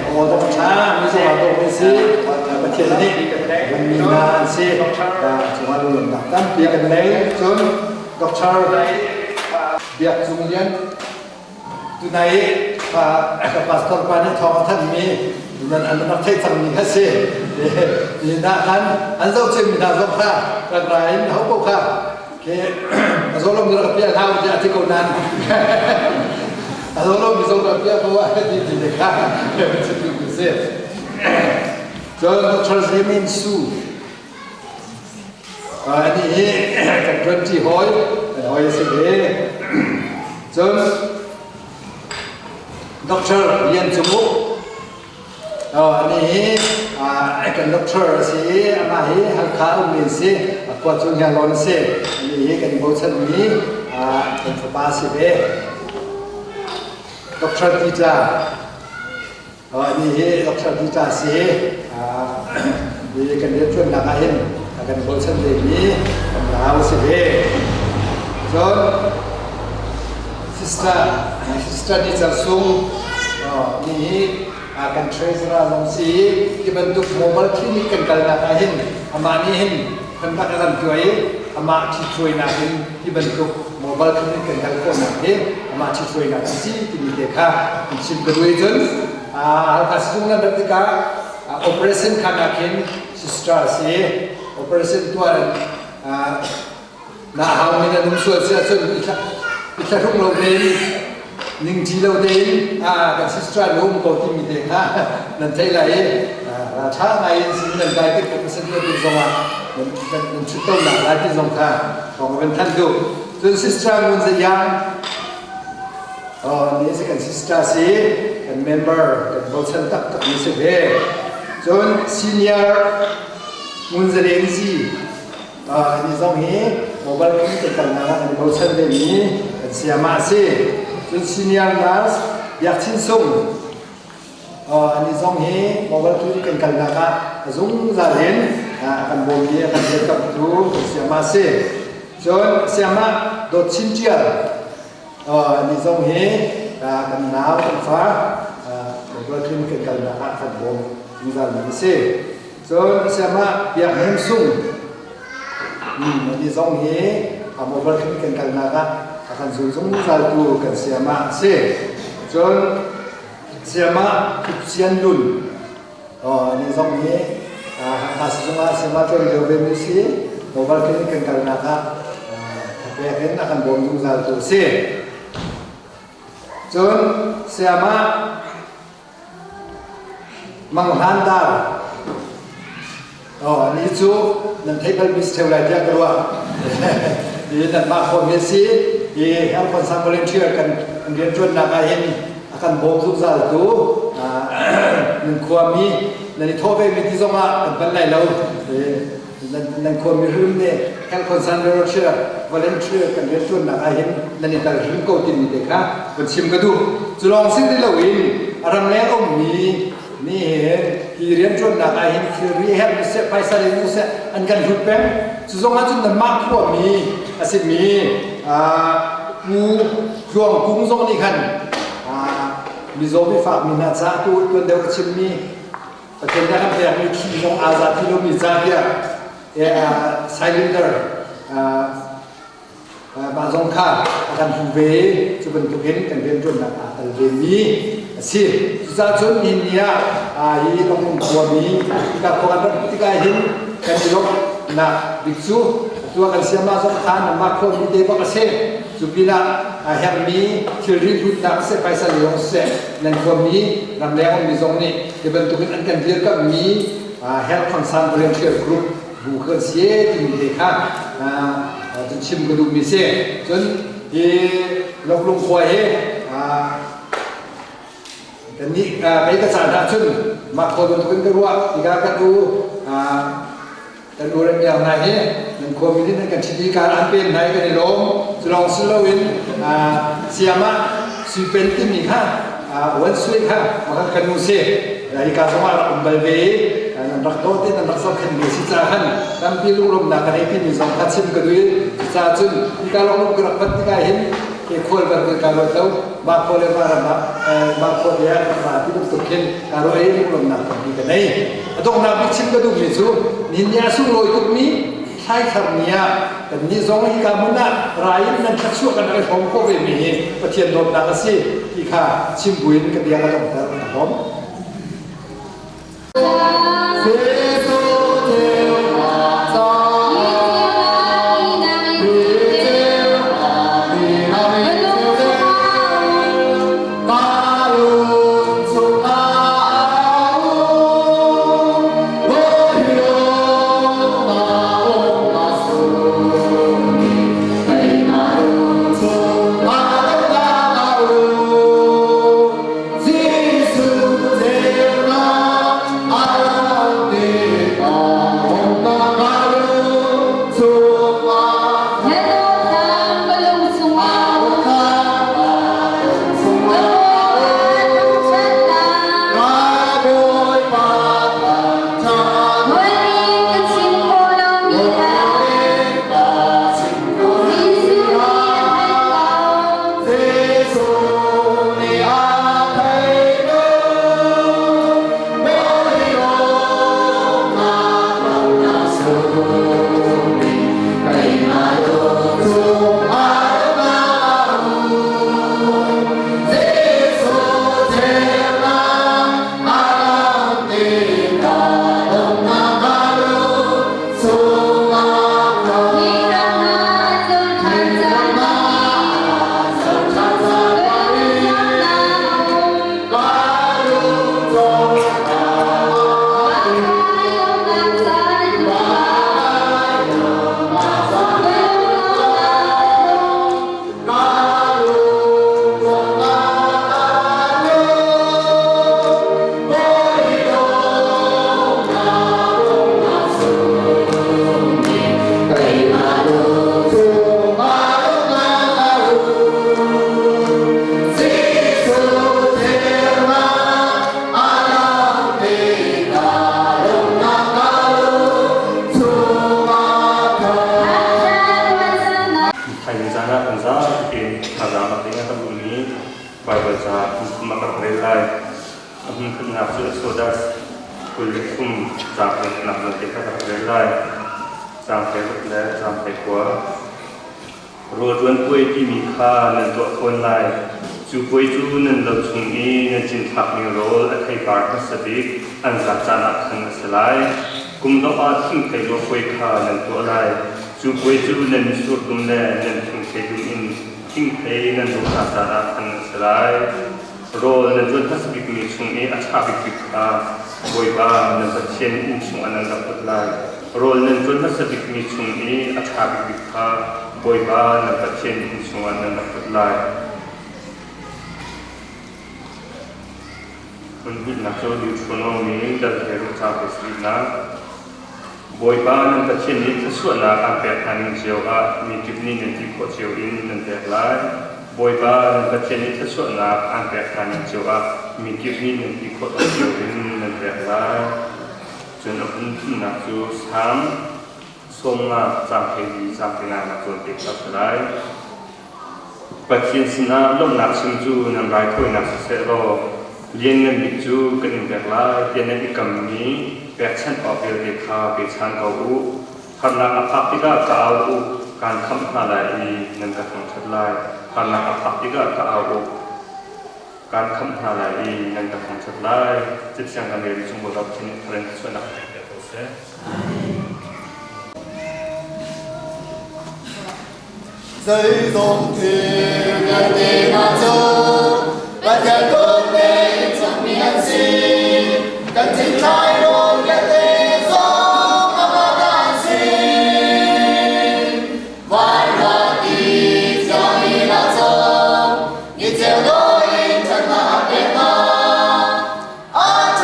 โอ้ต้องช้ามีสมาธิมีสิประเทศนี้มันมีงานสิสมาธิหลุดดักตั้งปีกันเลยจนดร.เบียกจุ่มเลี้ยงตัวไหนพาสปอร์ตปานี่ทองท่านมีนั่นอันนั้นใช้ทำมีแค่สินี่นะท่านอันเจ้าเชื่อมีนาสงข้ากระไรเขาบอกข้าAzolom dirapia tahu jadi kau nan. Azolom bisa dirapia bawa di dekat. Betul betul. So Dr. Zemin Su. Ini kan berhenti hoi, hoi sini. So Dr. Lian Jumuk. Ini kan Dr. si amahi halkau min si. Kuat juga lonse, ini kan bosan ini, kan verbasi be. Dr. Dita, ini Dr. Dita sih, ini kan dia tuh nakain, kan bosan ini, kan tahu sih be. So, sister Dita Sung, ini akan treasurer lonsi, dibentuk mobile klinik kan kalau nakain, amanihin. Hendak akan jual อามาชิช่วยนักที่บรรทุกโมบายคลินิกกันกันคนนักอามาชิช่วยนักที่ที่มีเด็กค่ะชิมกระดูกจนอาศัยตรงนั้นดับติกาoperation ขนาดเห็นสิสตราเสีย operation ตัวน่าหาไม่ได้นุ่มสวยเสียจนอีกรุ่งเราเดินหนึ่งทีเราเดินกับสิสตราลุ่มตัวที่มีเด็กค่ะนั่นใช่ไรราชาไงสิ่งนั้นได้ที่ผมสังเกตดูสว่ามันชุดต้นหนักหลายที่สงค่ะของเป็นท่านดูจนสิสตรามุนจะยังนี่สิกันสิสตราสีกันเมมเบอร์กันบอสันตักกับมิสเบจนซีเนียร์มุนจะเรียนสินี่สองนี้โมบายคลินิกกันนะกันบอสันเดมีกันเสียมาสิจนซีเนียร์นัสอยากชินส่งนี่สองนี้โมบายคลินิกกันนะครับซุงจะเรียนกันบอมีกันเรียนกับดูเสียมาสิจนเสียมาโดดชินเจียนี่สองนี้กันหนาวกันฟ้าโมบายคลินิกกันนะครับกันบอมมีการมีเสียจนเสียมาอยากเห็นสุ่งนี่สองนี้โมบายคลินิกกันนะครับกันสุ่งสุ่งจะดูกันเสียมาเสียจนเสียมาเสียนลุนนี่สองนี้อาศัยตรงนั้นเสียมาจนเดือดเป็นมิสิโมบายคลินิกกันนะครับอยากเห็นกันบอมสุ่งจะดูเสียจนเสียมามังฮันดาร์นี่จูนั่นเทเบิลมิสเทลไลเดียกรัวนี่นั่นมาคนเมสีนี่เฮลคนสังวอลเลนเทียร์กันเรียนจนนักเห็นอาการโบกทุกซาลตูนั่นความมีนั่นที่ทวีมีที่สมาเป็นปัญหาเรานั่นความมีรุ่นเนี่ยเฮลคนสังวอลเลนเทียร์กันเรียนจนนักเห็นนั่นนี่แต่รุ่นเก่าที่มีเด็กนะเป็นชิมกันดูจุลองสิ่งที่เราเห็นอารมณ์แล้วมีนี่เห็นที่เรียนจนนักเห็นคือเรียนมิเสไปสายมุสอันกันหุ่นเป็นสุดท้ายจนนั้นมากกว่ามีอาศัยมีกูช่วงกุ้งทรงนี่คันมีโซบิฝากมีนาซาตูตัวเดียวกับชิมมีประเทศนั้นเป็นมีขี้ทรงอาซาที่เรามีซาเดียไซลินเดอร์บางสงขาการหุ่นเวจะเป็นตัวเห็นกันเรียนจนนักแต่เรียนมีสิสุดท้ายจนอินเดียยี่ต้องควมีที่การควกันที่การเห็นกันที่เราหนักดิกซูตัวกันเสียมาสงขานมาควมีเดบักเซ่จุบินาเฮมมีที่รีบุตนักเซ่ไปสลิองเซ่นั่นควมีนำแล้วมีตรงนี้ที่เป็นตัวอันกันเรียกก็มีเฮลท์คอนซัลท์เรียนเชื่อกรุ๊ปบุคคลเสียที่มีเด็กค่ะจนชิมกระดูกมีเซ่จนที่ลงควายกันนี้ไปกระสานทางชุนมาคนบนทุนก็รู้ว่าอีกากันดูกันดูเรื่องอย่างไรนั่นควรมีที่นั่นกันชิดีการอันเป็นไหนกันในโลมจะลองสโลวินเสียมาสุเป็นที่มีค่ะวันสุดค่ะมากันนูเซ่อีกาสมาร์อันเบลเวนั่นรักโตที่นั่นรักสำคัญมีสิจ้าหันตั้งปีลุงลมนักในที่มีสองพัดชิมกันด้วยจ้าชุนอีกาลงลงกระปัดที่กายเห็นเกี่ยวกับการเล่าบางคนเรียกว่าบางคนเรียกว่าที่ต้องตุกเห็นการรู้เองลุงลมนักที่กันนี่ตรงนั้นพิชิตก็ดูมีสู้นินยาสู้ลอยตุกมีใช้คำนี้แต่นี่สองอีกามุนะรายนั้นชักชวนกันอะไรผมก็ไม่มีประเทศโดนนักสิที่ข้าชิมบุญกันเดียวกันต้องแต่ผมJesus kan za ke thaza ma te ta bu ni Bible za ma ka re lai ahum kan na su sodas kul kum za ke na za te ka re lai za ke le za ke kwa ro tuan pui ti mi kha nan to kon lai chu pui chu nan lo chung ni nan chin thak ni ro a thai par ka sabi an za cha na khan salai kum do a thing thai lo pui kha nan to lai chu pui chu nan sur tum le nan thing thai dum in thing thai nan do cha cha na khan salai ro nan tuan ka sabi mi chung ni a cha bi kha boi ba nan ba chen in chung an nan da lai ro nan tuan ka sabi mi chung ni a cha bi kha boi ba nan ba chen in chung an nan da lai Untuk nak so Deuteronomy dan Heru sampai sini, boy ban dan kecil ni sesuatu nak ambil kanin jauh, ni kini nanti kau jauh ini nanti lain. Boy ban dan kecil ni sesuatu nak ambil kanin jauh, ni kini nanti kau jauh ini nanti lain. Jadi untuk nak so sam, somma sampai nak so dekat lain. Kecil sina lom nak senju nak baik tu nak sesero. Liên ngân bị chú cần việc là liên ngân bị cầm ní việc chân bảo vệ để khá bị chân cầu u khăn là áp pháp tí cả cao uการคำหาlạiนั่นก็ต้องชัดลายการนักอัพที่ก็เอาการคำหาlạiนั่นก็ต้องชัดลายจิตเสียงกันเลยจงบอกรับที่เรียนส่วนนักเรียนตัวเสีย最终天的地那走，大家都得从面前，跟进来我的地走，阿妈担心，万万的叫你那走，你就都应承那边嘛，阿cha，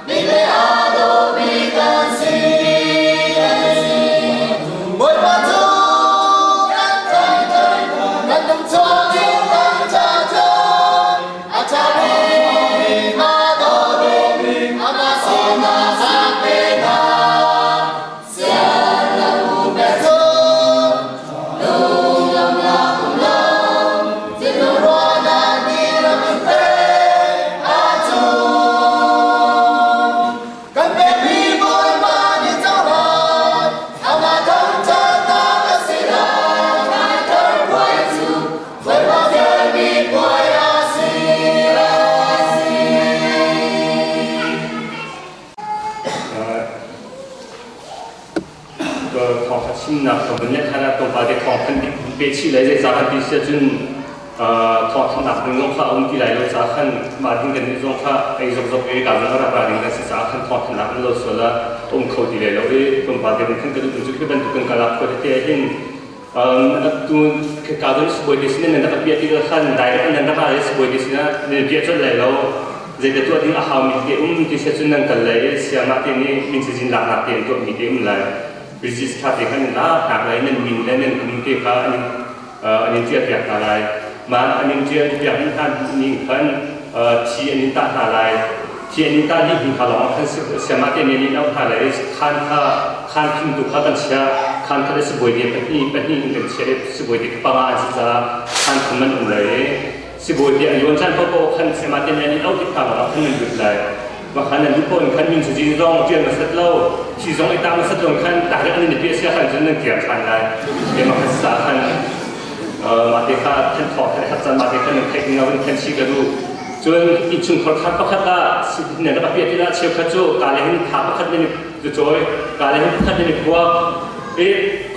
你的阿都比担心，每把走。nak sebenarnya karena tempat di kampung di beci lagi zaman di sejun kampung nak dengan kau umti lagi zaman mading dan dengan kau zog kalau orang mading dan zaman kampung nak lo sola kau di lagi tempat di mungkin kita tunjuk ke bentukan kalau kau ini tu kalau sebuah di sini nanti biar kita kan daerah nanti ada sebuah di sini biar tu lagi jadi tu ada aham di sejun nanti lagi siapa ini mincin lah nanti untuk meeting lagi Bisnis kata kan lah, nak lain dan min dan kemudian kan ini dia biar halai, mana ini dia biar kan ini kan si ini tak halai, si ini tak ni kalau kan siapa ini nak halai kan pintu kan siapa kan kalau sebuah dia peni dengan siapa sebuah dia kepangan saja kan teman ulai sebuah dia yuan pokok kan siapa ini nak dipangan kan menjulai. Makanan lupa kan min sejauh zong dia masat lau, si zong itu masat zong kan tak ada ni biasa kan jenis dia pandai, dia maksa kan mateka kan thok kan hasan mateka yang teknikal kan si garu, jual icung korkan pakat lah, si ni dapat biar tidak siap kerja, kalian thap pakat ni joy, kalian pakat ni buat,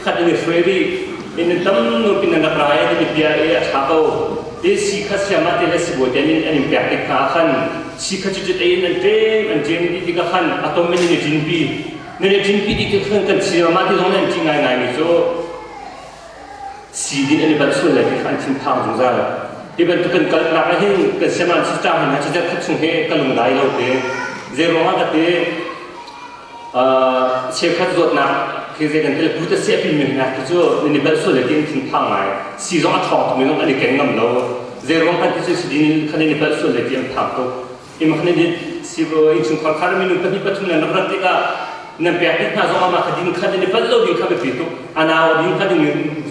pakat ni free, ini tamu pindah raya ni biar thapau. Si khas siapa dia sebut dia ni praktik kan si khas itu dia ni dia kan atau mana ni jinpi dia kan siapa dia orang ni jingai ni so si dia ni betul lagi kan simpang juga dia bentukkan kalau nak ni kan siapa cita ni cita kacung he kalau mulai lalu dia zero mana dia siapa tu nak kerja kan dia butuh siapa ni nak tu ni betul lagi simpang ni si orang thong tu memang ada kengam lalu zero kan itu sedini kan ini betul lagi yang thong tu ini maknanya si itu kalau minum tapi betul nak berarti kan นั่นแปลที่ข้าส่งมาคดีข้าจะได้พัดเราดิ้งข้าไปปิดตุอันเอาดิ้งข้าดิ้ง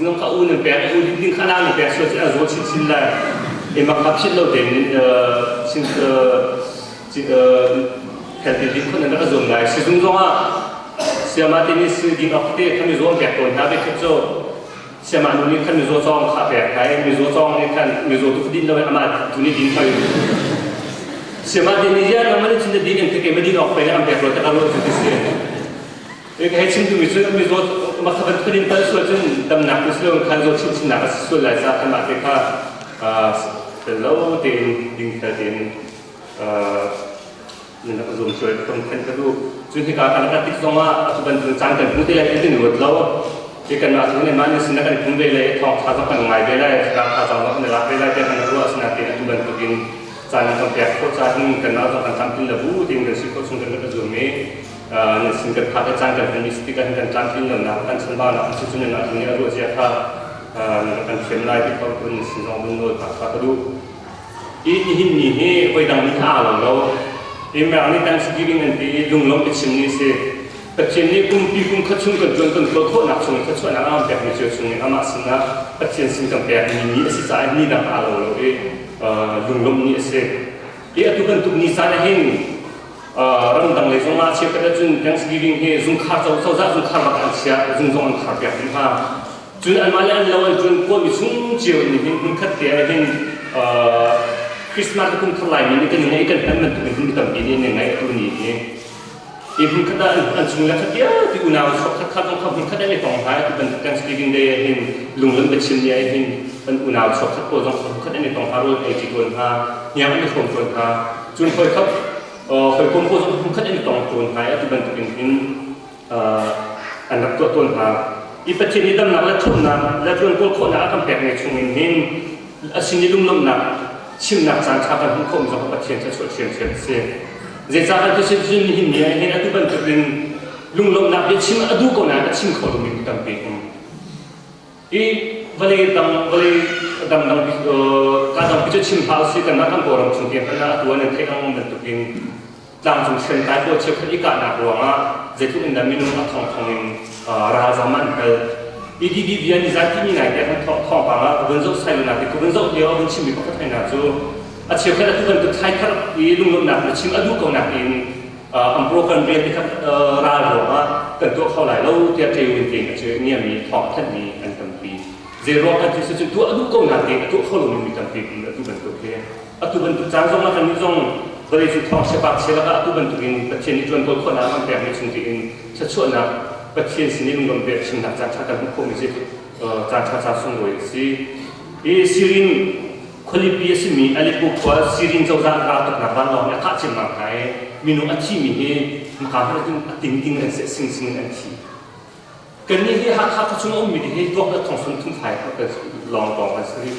น้องข้าอู้นั่นแปลดิ้งข้านั่งนั่นแปลส่วนที่เราโจชินชินเลยมาขับชินเราเด่นชินแค่ดิ้งคนนั้นก็ส่งเลยสิ่งส่งว่าเสียมาที่นี่สิ่งดิ้งอัปเดตข้ามีส่งแบบคนหาไปคิดโจเสียมาหนุ่มนี่ข้ามีส่งข้าแบบใครมีส่งนี่ข้ามีส่งทุกดิ้งเราอามาทุนี่ดิ้งข้าเสียมาที่นี่ยังเราไม่ได้ชินดิ้งที่เก็บไม่ดิ้งออกไปแล้วอันแบบเราจะเอาเราจะเสียให้ชิมดูมีโซมาขับรถดินตั้งส่วนซึ่งดำหนักส่วนคันโซชิมหนักส่วนหลายสาขาที่ข้าเป็นเราเต็มดิ่งแต่เต็มนี่นักส่งช่วยคนขันกระดูซึ่งที่การการติดต่อมาอัศวินถึงจานกันพูดได้เลยที่หนึ่งเราที่กันมาถึงในมันสินักการพุ่งไปเลยทองท้าจะเป็นไงไปเลยการท้าจะเป็นรักไปเลยที่กันรู้ว่าสินักที่อัศวินถึงจานนั้นต้องแยกโคจรถึงกันมาจะทำเป็นระบุที่มันสิโคชงกันก็จะมีนั่นสิ่งที่ข้าจะจางกันเป็นมิสติกันกันจางที่เราหนักกันสันบ้านเราสิ่งที่เราที่นี่รู้จักข้านั่นกันเฟรมไลท์ที่เขาเป็นสิ่งที่เราบุญโดยข้าก็ดูอีหินนี่เฮ้ไปดังนี้ข้าเราเอ็มเรานี่ตั้งสกิลนั่นที่ลุงลงไปชิมนี่สิแต่เช่นนี้กุมปีกุมขัดชุ่มกันจนตัวโคหนักชุ่มขัดชุ่มน้ำแบบนี้เชื่อชุ่มอามาสินะแต่เช่นสิ่งต่างแบบนี้สิสายนี่ดังข้าเราลุงลงนี่สิทุกคนทุกนิสัยเห็นรำดังเลยส่งมาเชื่อกันจนยังสกิลนี่ส่งขาเจ้าส่งขาบักอันเสียส่งขาแบบนี้ค่ะจนอันมาแล้วเราจนก็มีส่งเจียวนี่เห็นขัดเดียเห็นคริสต์มาสกุมทลายนี่กันยังไงกันมันเป็นตั้งปีนี้ยังไงตัวนี้อีกคนขัดอันส่งแล้วขัดเดียวที่อุณาชอบขัดต้องขับขัดได้ไม่ตรงหายที่เป็นยังสกิลนี่เห็นลุงเล่นเป็นชิ้นใหญ่เห็นเป็นอุณาชอบขัดโพต้องขัดได้ไม่ตรงหาโรยไอจีตัวนี้ยังไม่ตรงตัวนี้จนคอยครับเคยคุ้มคุ้มขัดยังตรงตัวหายที่เป็นเป็นอันดับตัวหาอีปัจจุบันนี้ดำนักและทุ่มนักและจนตัวคนนักทำแบบในช่วงนี้สิ่งที่ลุงล้มนักชิมนักจางชาบันหุ่นคมจะพัฒนาจะช่วยเชื่อมเสียเจ้าการที่สิ่งที่หินเนี่ยเห็นอันที่เป็นเป็นลุงล้มนักเป็นชิมอดูก่อนนะชิมเขาลุงมีตั้งปีอีวันนี้ดำการดำพิจารณาชิมพาวสิกันนักการบริหารชุมชนเป็นตัวนั้นที่เขาเป็นตัวเองตามชุมชนใต้ตัวเชื่อมอีกการนักหลวงเจ้าทุกคนนั้นมีนุ่มทองราชมันเกิดอีดีดีนี่จากที่นี่ไหนแต่ทองปังวันศุกร์ใส่ลงนักที่วันศุกร์เดียววันชิมมีก็พัฒนาจูอาเชื่อแค่ทุกคนตัวไทยครับอีลุงลงนักชิมอดูก่อนนักเองอัมโปรกันเรียนที่ครับราชหลวงกันตัวเขาหลายแล้วเทียบเทียมจริงๆเชื่อเนี่ยมีทองท่านนี้อันตั้งปีเจรอกันที่สุดตัวอดูก่อนนักเองตัวเขาลงมีตั้งปีอัตุบันตัวเองอัตุบันตัวจางส่งมาทางนี้ส่งบริสุทธิ์ทองเชื่อปากเชื่อแล้วก็อัตุบันตัวเองประเทศนี้จนตัวคนนั้นมันแบบนี้สิ่งที่เองชัดชวนนะประเทศสิ่งนี้ลุงลงแบบสิ่งนักจากชาติกันพวกมีสิจากชาติส่งไว้สิซีรินคนลิบีสิมีอะไรพวกว่าซีรินเจ้าจานราตุกนักบ้านเราเนี่ยข้าจะมาขายมีนุ่มอัฐิมีเฮมันข้าจะติ้งอันเสสิ่งอันที่กันนี้ที่หักชุ่มมีที่ตัวเราทองสุนทุ่งไทยก็เป็นลองบอกกันสิ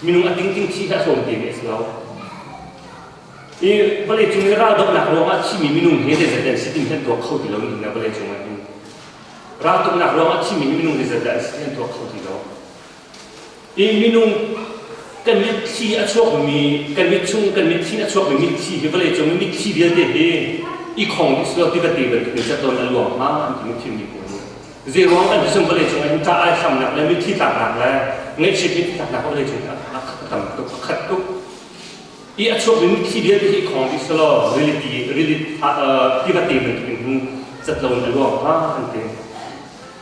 มีนุ่มอัติ้งที่ข้าส่งดีเอสเราบริจุงราดกนักเราอัฐิมีนุ่มเฮเดซเดนสิติ้งเห็นตัวเขาที่เราอินนะบริจุงราตุกนักเราอัฐิมีนุ่มเฮเดซเดนสิติ้งเห็นตัวเขาที่เรามีนุ่มกันมิที่อช่วงมีกันมิชุ่งกันมิที่อช่วงมีที่ที่เลยจงมีที่เดียวเดียวอีกของที่สุดที่ปฏิบัติเป็นจะต้องหลวงมาอันที่มีที่มีคนเรื่องอันที่สมบูรณ์จงอันจะไอ้ทำนักและมีที่ต่างๆแล้วในชีวิตที่ต่างๆก็เลยจงทำตุกขัดตุกอีอช่วงมีที่เดียวที่ของที่สุดที่ปฏิบัติเป็นจะต้องหลวงมาอันที่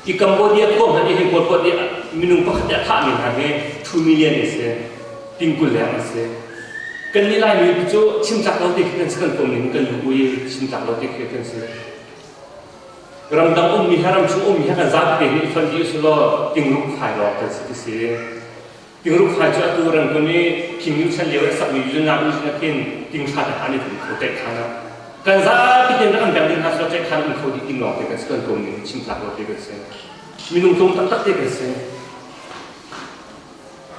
อีกัมพูชาพวกนั้นเองกัมพูชามีนุ่งพักแต่ท่ามีทางนี้2 millionเสียติงกุลแล้วเสียกันนี่ไล่มีจู่ชิมจักรเราติดกันสักคนหนึ่งกันลุยชิมจักรเราติดกันเสียรำดังมีฮารำชูมีฮาร์จับเป็นฟันดีสุดละติงรูปไฟหลอกกันเสียติงรูปไฟจู่ตัวรังคนนี้คิงยูชันเลี้ยวสักมีจุดนั้นจุดนั้นติงขาดอันนี้ถึงเขาเจ็บขานะกันซาพิจารณาการดิ้นหาสุดเจ็บขานะเขาติงหลอกกันสักคนหนึ่งชิมจักรเราติดกันเสียมีนุ่งตรงตั้งติดกันเสีย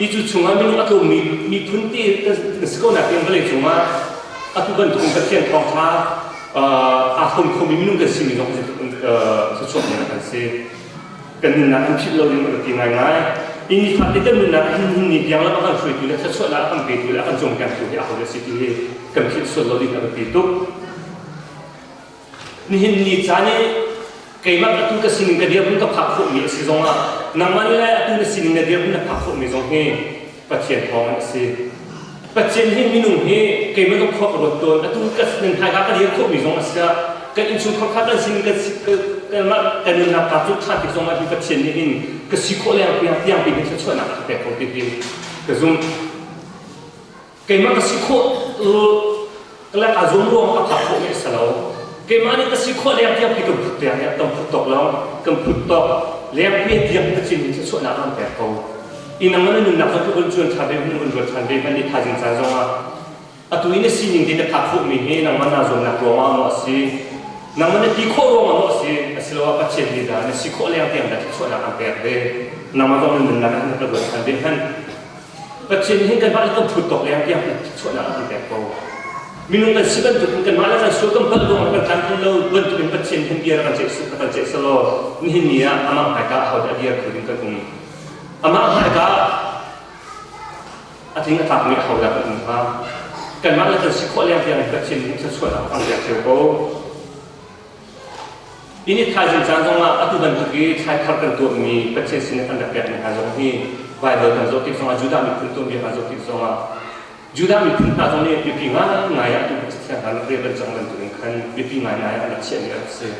อีจุดช่วงนั้นมีอัตโนมีพื้นที่สกุลนักเรียนก็เลยช่วงว่าอัตโนบันทุกประเทศท้องฟ้าอาคมคมีนุ่งกันสิ่งนี้ก็จะช่วยในการเสกกันนั่นอันพิจารณาเรื่องง่ายๆอินฟังที่เดิมนั่นนี่ยังแล้วก็ช่วยดูแลช่วยแล้วก็ไปดูแลก็จงกันดูที่อาคมสิ่งที่กันคิดส่วนเราดีกันไปตุกนี่จานนี้ kemat atu ka sining ka dia pun ka phakho mi si zonga nangman la atu na sining na dia pun na phakho mi zong he pathian thong si pathian hi minung he kemat ka phok ro ton atu ka sining thai ka dia kho mi zong asa ka in chu khak ka sining ka ma ka na pa chu tha ti zonga hi pathian ni in ka si kho le yang pi ni chu na ka pe ko ti pi ka zum kemat ka si kho la ka zum ro ka phakho mi sa lo kemat ni ka si kho le yang pi ka phut ya ya tom phut tok lo kam phut tok le pi dia pathian ni chu na ram pe ko inang mana nun nak tu unjuan thade nun thade man ni thajin sa zonga atu ini sining de phakho mi he nang mana zon na ro ma si nang mana ti kho ro ma si asilo pa chen ni da na si kho le yang da chu na am pe de nang ma zon nun na na ro thade han pa chen hi kan ba ka phut tok le yang chu na am pe ko minung kan siban tu kan mala kan so kan bal dong kan kan lo ban tu kan chen hin dia kan je salo ni ni ya ama ka ha da dia ku kan kung ama ha ka ating atak ni ha da kan ha kan mala kan si kho le yang kan chen ni chu na am pe ko ini thajin jang jong ma atu ban tu ki thai khar kan tu mi pa chen sin kan da pe ni ha jong hi vai do kan zo ti song juda mi kun tu mi ha zo ti song juda mi kun ta jong ni pi nga ya tu sa han re ban jong ban tu kan pi nga ya ala chen ni se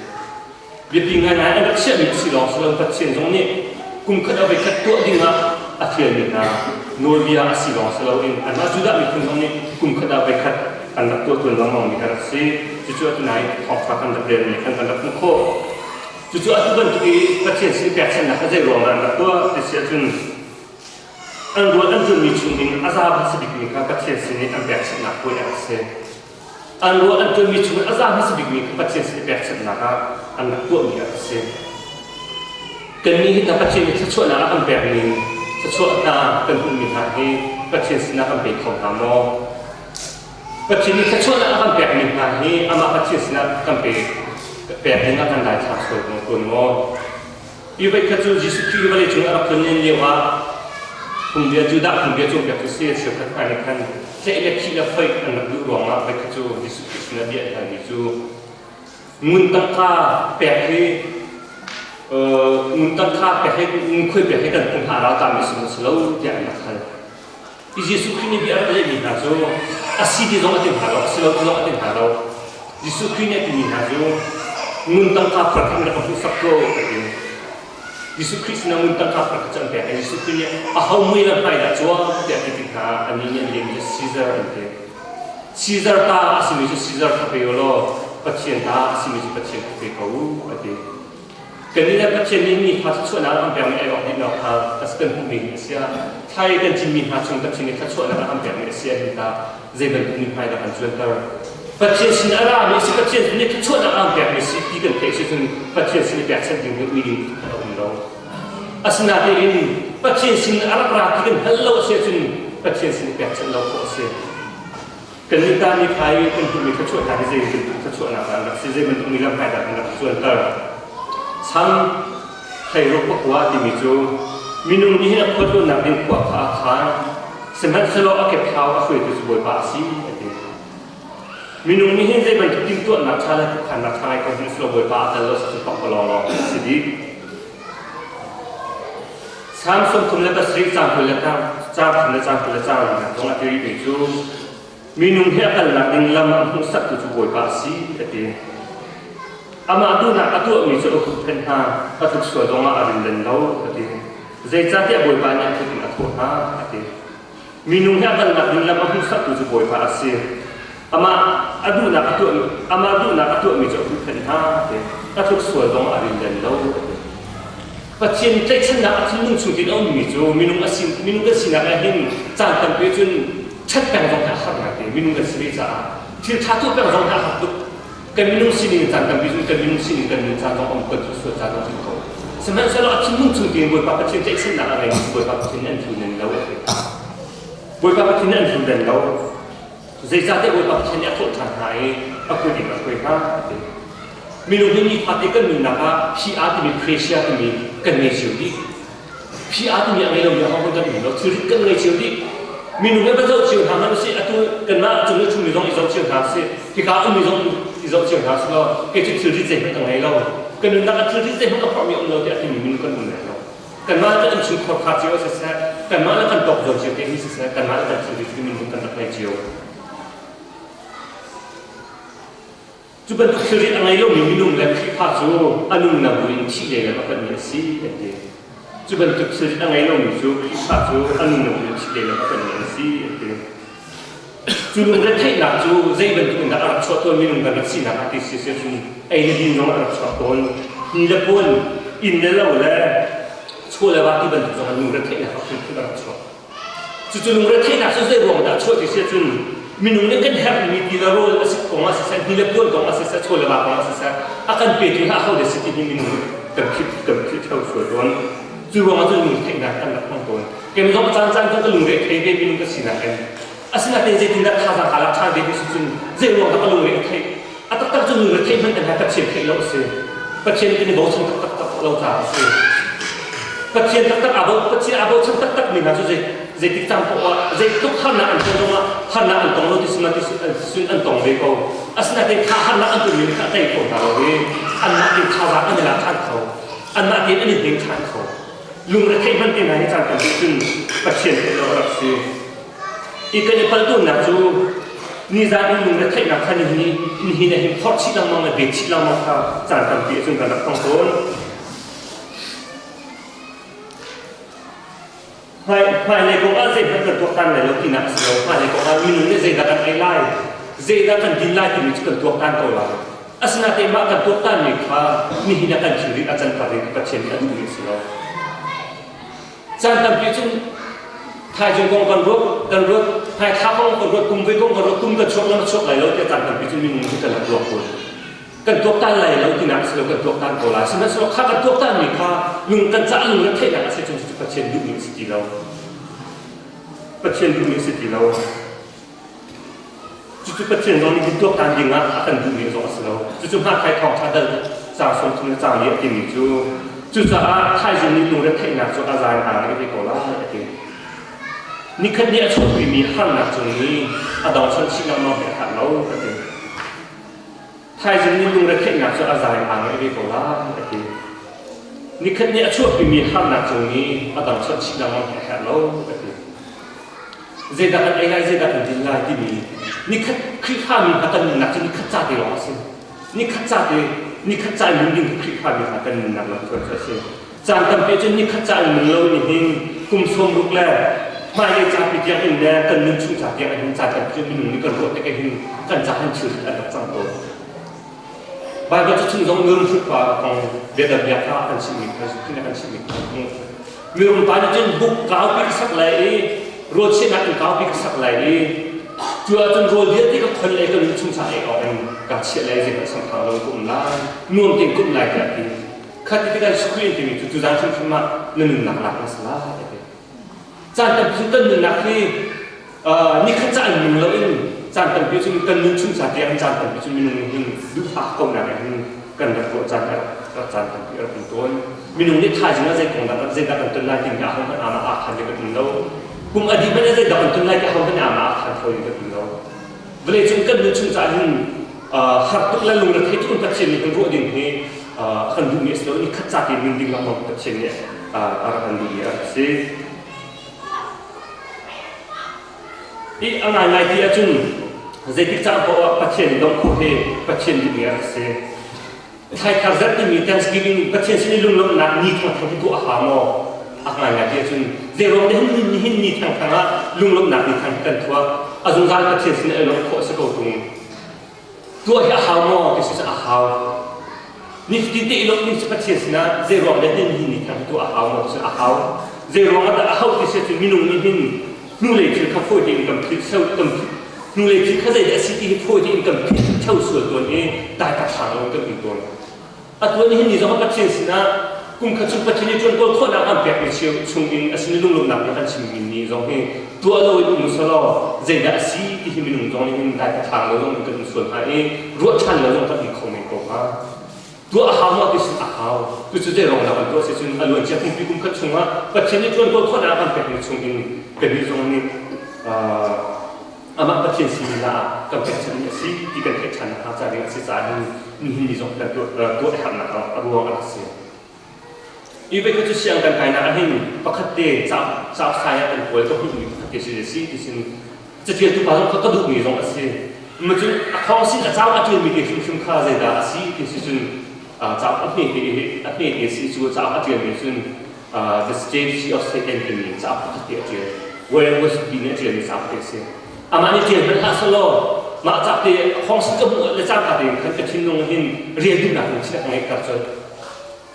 pi nga ya ala chen ni si lo so pa chen jong ni kum kha da be khat tu ding a athian ni na nor bia si lo so lo in ana juda mi kun jong ni kum kha da be khat an la tu tu lo ma mi ka se chu tu nai thong fa kan da bre ni kan da ku kho chu atu ban tu ki pa chen si pe chen na ha je ro ma na tu ti se chun an ro an tu mi chung ding azab ha sidik ni ka chen si ni an pe chen na ko ya se an ro an tu mi chung azab ha sidik ni ka chen si pe chen na ka an na ko mi ya se kan ni ta pa chen ni chu na an pe ni chu na kan hu mi ha ni pa chen si na an pe khom ta mo pa chen ni chu na an pe ni ha ni ama pa chen si na kan pe ni na kan dai cha so ko mo i vai ka chu jisu ki va le chung a kan ni le wa kum dia juda kum dia chung ka tu se se ka kan kan se le ki la fai an na du ro ma vai ka chu jisu ki na dia ta ni chu mun ta ka pe hi mun ta ka pe hi mun khoi pe hi kan kum ha ra ta mi su lo dia na kan i jisu ki ni bi ar le ni na zo asi di zo ati ha lo se lo zo ati ha lo jisu ki ni ti ni na zo mun ta ka pra kan na ko sa ko jisu Christ na mun ta ka pra ka chan pe jisu ki ni a hau mui la pai da zo pe ti ka ani ni le Caesar ta asimi Caesar ka pe lo patien ta asimi patien ka pe ko ati kanila patien ni ha chu na am pe ai o ni na ha askan hu mi sia thai kan jin mi ha chung patien ni ka chu na am pe ai sia ni ta zeben ni pai da kan chuan ta patien sin ara mi si patien ni ka chu na am pe ai si ti kan pe si sun patien sin pe chen ding ni ding lo asna te in patien sin ara pra ti kan hello se chun patien sin pe chen lo ko se kan ni ta ni pai kan hu mi ka chu na ji ka chu na kan si zeben ni lam pai da kan chuan ta sam thai ro ko wa ti mi chu minung ni na ko tu na din ko kha kha seman selo a ke phao a khoi tu boi ba si ati minung ni hin zai ban tu ting tu na thala ku khan na thai ko ni selo boi ba ta lo su pa ko lo si di sam som kum la ta sri chang ko la ta chang na chang ko la chang na ko la ti ri chu minung he kal na ding lam hu sak tu boi ba si ati ama atu na atu mi chu ko pen ha atu so do ma arin den lo ati zai cha ti boi pa nya tu na tho ha ati minung ha kan na din la ma hu sak tu boi pa asi ama adu na atu mi chu ko pen ha ati atu so do ma arin den lo patien tlek chen na atu nung chu ti do mi chu minung ka sin na hin chang tam pe chun chat pang dong ha ha na ti minung ka sri cha thil tha tu pang dong ha ha tu kan minung sini tan tan bisu kan minung sini kan minung tan om ko tu so tan tu ko semen selo atin mung chung ti boy pa pa chen chen na la boy pa chen nan tu nen law boy pa chen nan tu nen law zai za te boy pa chen ya to tan hai a ko di ma ko ha minung ni pa te kan min na ka pi a ti mi pressure ti mi kan me chiu di pi a ti mi a me lo ya ha ko kan mi lo tu kan me chiu di minung ne ba zo chiu ha ma si atu kan ma chung ni chung ni dong i zo chiu ha si ki ka u mi dong i zo chiu ha so ke chi chiu di zai ka ngai lo กันนึกนักที่เจ้ามันก็พร้อมอยู่เราที่อาทิตย์นี้มันก็มุ่งเลยเนาะกันมาแล้วกันชุดขอขาเจียวเสียกันมาแล้วกันตกโดนเจียวเองเสียกันมาแล้วกันชุดที่มันกันตะไคร้เจียวจุบันทุกสิ่งอะไรเรามีนุ่มและที่พาจูอันนุ่มนับวินที่เดียวกับกันเนี่ยสิเด็กจุบันทุกสิ่งอะไรเรามีจูที่พาจูอันนุ่มนับวินที่เดียวกับกันเนี่ยสิเด็กจูนุ่มเรื่องที่นักจูใจบันทุกนักอาชีพตัวมีนุ่มกันนักสินักที่เสียจูไอ้เรื่องน้องอาชีพตัวนี่ละคนอินเดียเราเลยช่วยเลยว่าที่บันทุกนักนุ่มเรื่องที่นักเขาคืออาชีพจูนุ่มเรื่องที่นักช่วยรวมนักช่วยที่เสียจูมีนุ่มเนี่ยกันแฮปมีดีละโรลสิกองอาศัยนี่ละคนกองอาศัยช่วยเลยว่ากองอาศัยอาการเปลี่ยนที่เขาเดสิที่มีนุ่มกับคิดเท่าส่วนรวมจูรวมมาจูนุ่มที่นักกันนักของตัวเกมต้องจานต้องลุงเรื่องที่มีนุ่มก็สินักกันอาศัยแต่ใจที่นักท่าทางการทางเด็กสุดใจรวมกับลุงเรื่องที่อาตักตักจูนุ่มเรื่องที่มันเป็นแบบเชียร์ที่เราเสียแบบเชียร์ที่บอกฉันตักเราจ่าเสียแบบเชียร์ตักอาบอกแบบเชียร์อาบอกฉันตักมีนะจูใจที่จำเพราะว่าใจทุกขันนักอันตรงว่าขันนักอันตรงเราที่สุนัขที่สุนอันตรงเบโก้อาศัยแต่ข้าขันนักอันตรงนี้ข้าใจคนเราเว้ยอันนักที่ข้ารักอันนี้รักท่านเขาอันนักที่อันนี้เลี้ยงท่านเขาลุงเรื่องที่มันเป็นอะไรจำกันซึ่งแบบเชียร์ที่เรารับซื้ออีกคนยังพัฒนาจูนี่จะเป็นลุงเรื่องที่นักขันนี้นี่เนี่ยพอชิลามาเบ็ดชิลามาค่ะจำกันที่ซึ่งกันนักท่องโอนภายในกองอาเซียนมันเกิดตัวกันในโลกที่นักสิ่งภายในกองอามีนุ่มเนี่ยเจด้ากันไอไลเจด้ากันดินไลที่มีเกิดตัวกันตัวละอาศัยแต่มากันตัวกันนี่ค่ะมีหินกันชีวิตอาจารย์ปาริกับเชนอันนี้สิเราจานทำพิจารณาไทยจงกองกันรถไทยทับกองกันรถกุมไปกองกันรถกุมกันชกแล้วชกไหลแล้วจะจานทำพิจารณามีนุ่มที่กันตัวคนกันตัวกันไหลแล้วที่นักสิ่งกันตัวกันตัวละฉะนั้นเราข้ากันตัวกันนี่ค่ะลุงกันจะลุงกันเท่านั้นอาศัยจงจุดประเชนดูมีสิทธิ์เราประเทศดูมีสิทธิ์เราจุดประเทศเรานี่คือตัวการยิงอ่ะอาการดูมีส่วนเราจุดหาใครของชาติจางสมทุนจางเลี้ยกินจุดจะไทยจะมีนุ่งเรื่องไทยนักจุดอาจารย์อะไรก็ไปก่อนละนี่คันนี้ช่วยมีหันนักตรงนี้อาดองชั้นชิงน้องเห็นหันเราไทยจะมีนุ่งเรื่องไทยนักจุดอาจารย์อะไรก็ไปก่อนละนี่คันนี้ช่วยมีหันนักตรงนี้อาดองชั้นชิงน้องเห็นหันเราเจด้ากันไอไลเจด้ากันดินไลที่มีนี่คลิปข้ามีพัฒนาหนักจนนี่ขัดใจหรอสินี่ขัดใจมันยิ่งคลิปข้ามีพัฒนาหนักแล้วตัวเสียจานกันไปจนนี่ขัดใจมันเรานี่หิ้งกุมสมลุกแล้วมาเลยจ่าปิดยังอินเดียกันนึกชุ่มจ่าเดียกันจ่ากันจนมันนี่กันรถแต่กันหิ้งกันจ่าหันชื่ออันดับจังโตบางก็จะถึงต้องเงินสุดกว่าของเบียดเบียดข้ากันชิมิกันที่นั่นกันชิมิเมื่อมันไปจนบุกกล่าวไปสักเลยโรดเช่นนั้นก้าวไปสักหลายจัวจนโรดเดียที่ก็คนเลยก็มีชุ่มฉ่ำออกเป็นกับเชื่อเลยจะสัมผัสเรากลุ่มล้านนวมติงกลุ่มหลายแบบนี้ข้าที่ได้สกุลที่มีจุดจานชุ่มฉ่ำหนึ่งหนักหลักนั่นสิล่ะจานแต่พิจารณาหนักที่นี่ข้าจะอ่านเราเองจานแต่พิจารณากันนึกชุ่มฉ่ำที่จานแต่พิจารณาหนึ่งดูฟ้ากลมหนักอย่างกันแบบตัวจานแต่จานแต่พิจารณาเป็นตัวมีหนุ่มที่ถ่ายจริงๆใจของเราใจดับตัวลายติงอย่างมันอามาอาคันเดียวกันเรากุมอดีตไม่ได้ดับตัวลายที่เขาเป็นอามาอาคันเขาอยู่กันเราเวลาจนกันนึกชุ่มฉ่ำหักตุกแล้วลงระเทศทุกประเทศนี่เป็นรู้ดิ่งนี่ขันดูมีสโลนี่ขัดใจที่มันดิ่งลงมาประเทศเนี่ยอะไรกันดีอ่ะสิอีอะไรที่อาจุนใจที่จะบอกว่าประเทศนี้ต้องคู่ให้ประเทศนี้อ่ะสิไทยข้าจะมี Thanksgiving ประเทศนี้ลุงลงนักนี่ทั้งที่ตัวอาหารมออะไรที่อาจุนเดี๋ยวเราได้เห็นนี่ทั้งว่าลุงลงนักนี่ทั้งกันทั่วอาจุนการประเทศนี้เราขอสักตัวตรงตัวที่อาหารมอที่สุดอาหารนี่ที่ที่เราไม่ใช่ประเทศนี้เดี๋ยวเราได้เห็นนี่ทั้งตัวอาหารมอที่สุดอาหารเดี๋ยวเราได้อาหารที่สุดมีนุ่มนี่เห็นนู่นเลยที่เขาพูดถึงกับที่เช่ากับนู่นเลยที่เขาจะได้สิ่งที่พูดถึงกับที่เช่าส่วนตัวนี้ได้กระถางเราก็มีตัวตัวนี้นี่จะมาประเทศนะกุมขจุประเทศนี้จนตัวคนอ่ะแบบนี้เชี่ยวชงอินสิ่งที่ลุงนับในการชิมมินนี่ตรงนี้ตัวเราอีกมุสลิมใจได้สิ่งที่มีลุงตรงนี้ได้กระถางเราต้องเป็นส่วนอะไรรวดชันเราต้องทำอีกคนหนึ่งก็ว่าตัวอาหารที่สุดอาหารคือจะได้ลองนับตัวสิ่งที่เราจะคุมพิกุมขจุว่าประเทศนี้จนตัวคนอ่ะแบบนี้ชงอินเป็นตรงนี้ ama pathian sila kam pe chan si ti kan pe chan ha cha ring si cha hin ni zong kan to ham na ka abu ang si ibe ko chu siang kan kai na hin pakhat te cha sai kan pol to hin ni pakhat te si ti sin cha ti tu pa ko ka du ni zong si ma chu a khong si cha a tu mi ke shum kha ze da si ti si sun cha a pe si chu cha a ti mi sun the stage of second in cha pakhat te ti where was being a ti sa pakhat se amani ti ben ha salo ma cha te khong si ka le cha ka te kan ka thin nong hin ria du na ni cha ngai ka cho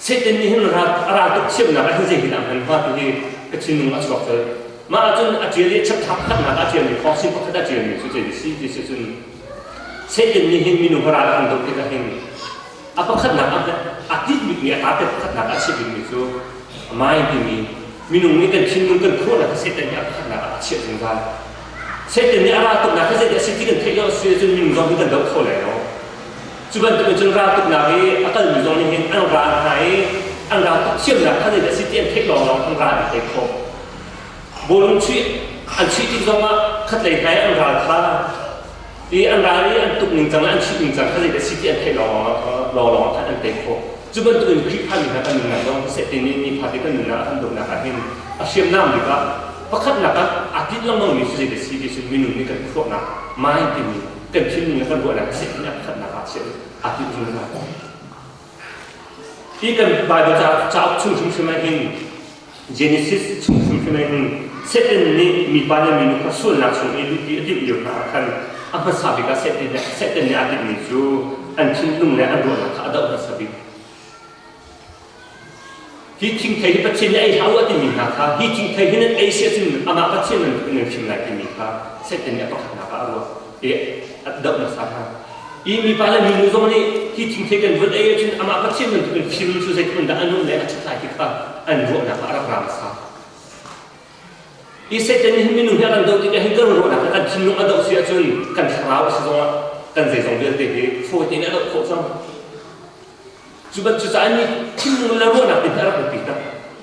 Seten ni hin ra tu chim na ka je hin an ha tu ni ka chin nung a chok te ma chun a je li chap thap khat na ka je ni khong sin pakhat da je ni su je si ti se chun seten ni hin minu ra an do ka hin a pakhat na a ti mi ni a ta te pakhat na ka chi bi ni su mai bi mi minu ni kan chin nung kan kho na ka seten ni a pakhat na ka chi jing ga seten ni a ra tu na ka je si ti kan the yo su chun minu zong kan do kho le no Cuba tu macam ratu nari, akal mizong ni hin angrat hai, angrat tak siap nak kan ada setiap tek long angrat tek kok. Bolong cuci, cuci ti zong kat leh hai angrat kha, di angrat ni antuk ning jang cuci ning jang kan ada setiap tek long kan tek kok. Cuba tu ni klik kan ni kan ni zong set ni pati kan ni kan dok nak hin, siap nam juga. Pakat nak atit long ni sudah ada setiap minum ni kan kok nak main ti ni. Kan chin ni kan buat nak set ni kan nak asyik ati tu nak. Ikan Bible cakap chung semakin Genesis chung semakin set ni mi pada minu kasul nak chung itu dia nak kan apa sabi ka set ni ati ni tu an chin lung le an buat nak ada apa sabi. Hiting kai pachin ai hawa ti mi nak ha hiting kai hinan ai set ni ama pachin ni chin nak ti mi ka set ni apa nak aro ada masalah. Ini pala minu zong ni hiting tekan buat ayat cun ama apa sih mentu film tu saya pun dah anu le acak lagi kita anu nak arah ramsa. Isi jenis minu yang anda tu dia hingga anu nak kan cinu ada usia cun kan serau sezong kan saya zong dia deh foto ini ada kosong. Cuba cuca ini cinu lalu nak kita arah kita.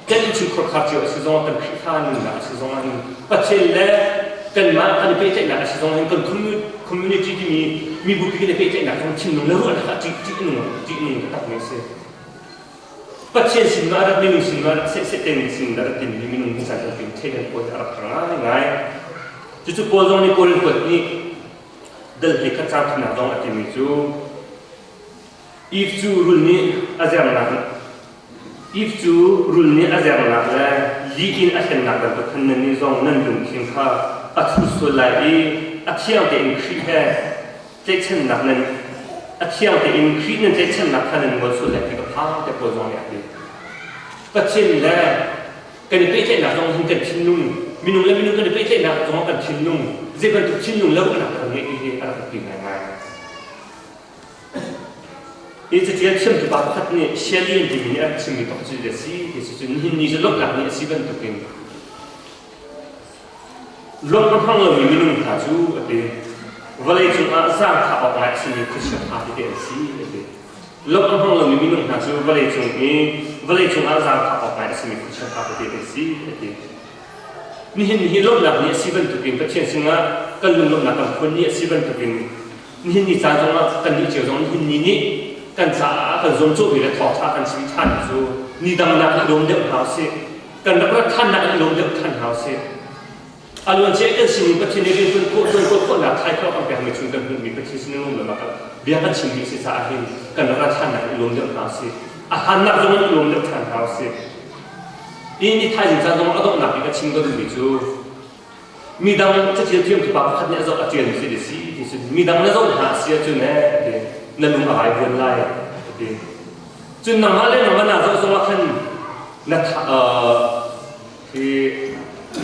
Kan cun kerja sezong kan kita nak sezong ini pacil le kan mak kan pecah nak sezong ini kan community mi buku kita pecah nak kan cinu lalu nak cinu tak mesti. Pacil singar minum singar seten singar tin minum singar tin tekan pot arah tengah ngai. Cucu polong ni polong pot ni dal dekat cakap nak dong ati micu. If tu rule ni ajar nak. If tu rule ni ajar nak lah. Liin akan nak dan tu kan ni zong nandung singka atus solai akhir dia increase hai. Tekan nak nan akhir dia increase nan tekan nak kan ni boleh solai kita faham dia polong ni ati. Pacil lah. Kan pecah nak dong kan cinung. Minum lah minum kan pecah nak dong kan cinung. Zeban tu cinung lalu nak kan ni arah pingai ngai. Itu dia cuma tu bapak ni selian di ni aku cuma tak jadi si, itu ni jelok lah ni si bentuk ini. Lok orang lalu minum kaju, walai cuma asal tak apa sini kusya hati dia si. Lok orang lalu minum kaju, walai cuma asal tak apa sini kusya hati dia si. Ni lok lah ni si bentuk ini, macam singa kalau lok nak pun ni si bentuk ini. Ni jangan kan ni jangan ni. Kan saya kan zonzo bila thok kan sih tan tu, ni dah nak lom dek house, kan dapat tan nak lom dek tan house. Aluan cek kan sini pasti ni pun nak thai kau kan kami cuma kan mi pasti sini lom lemah. Biar kan sini si sahaja kan dapat tan nak lom dek house. Han nak zaman lom dek tan house. Ini thai jika zaman ada nak kita cinggal dulu tu. Mi dah cek tu bapak ni azab acian si si, mi dah azab hasil tu ne. Lalu apa pun lain, jadi nama lain nama nazar semua kan,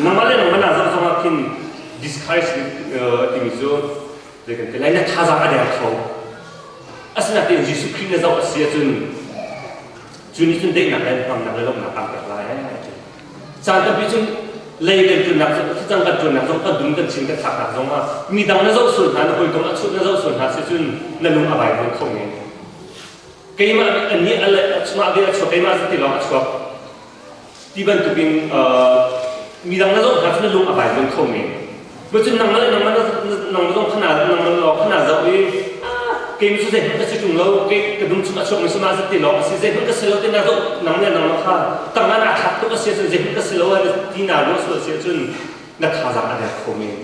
nama lain nama nazar semua kan disguise itu, jadi lainnya thazak ada kau. Asal nanti Yesus Kristus nazar asia jun itu dek nak lain pam nak lalu nak pam lain. Sampai bijun lain tu nak kita angkat tu nak jompa dungkan cinta tak jompa. Midang nazar sultan, kau itu maksud nazar sultan sejun lalu apa yang kau ni. Kayaknya ni ala cuma dia cakap kayaknya asal tilang cakap. Tiba tu bin midang nazar sultan lalu apa yang kau ni. เมื่อจุนนังมันต้องขนาดนังมันหลอกขนาดเราเกมสุดเด็ดก็จะจุ่มเราเกมกระดุมชุมชกมิสมาสติหลอกสิเด็ดก็เสียเราที่น่าต้องนังเนี่ยนังมาฆ่าตั้งนั้นอาทักตัวก็เสียจนเด็ดก็เสียเราที่น่ารู้สึกเสียจนนักข่าวจะอะไรคอมเมนต์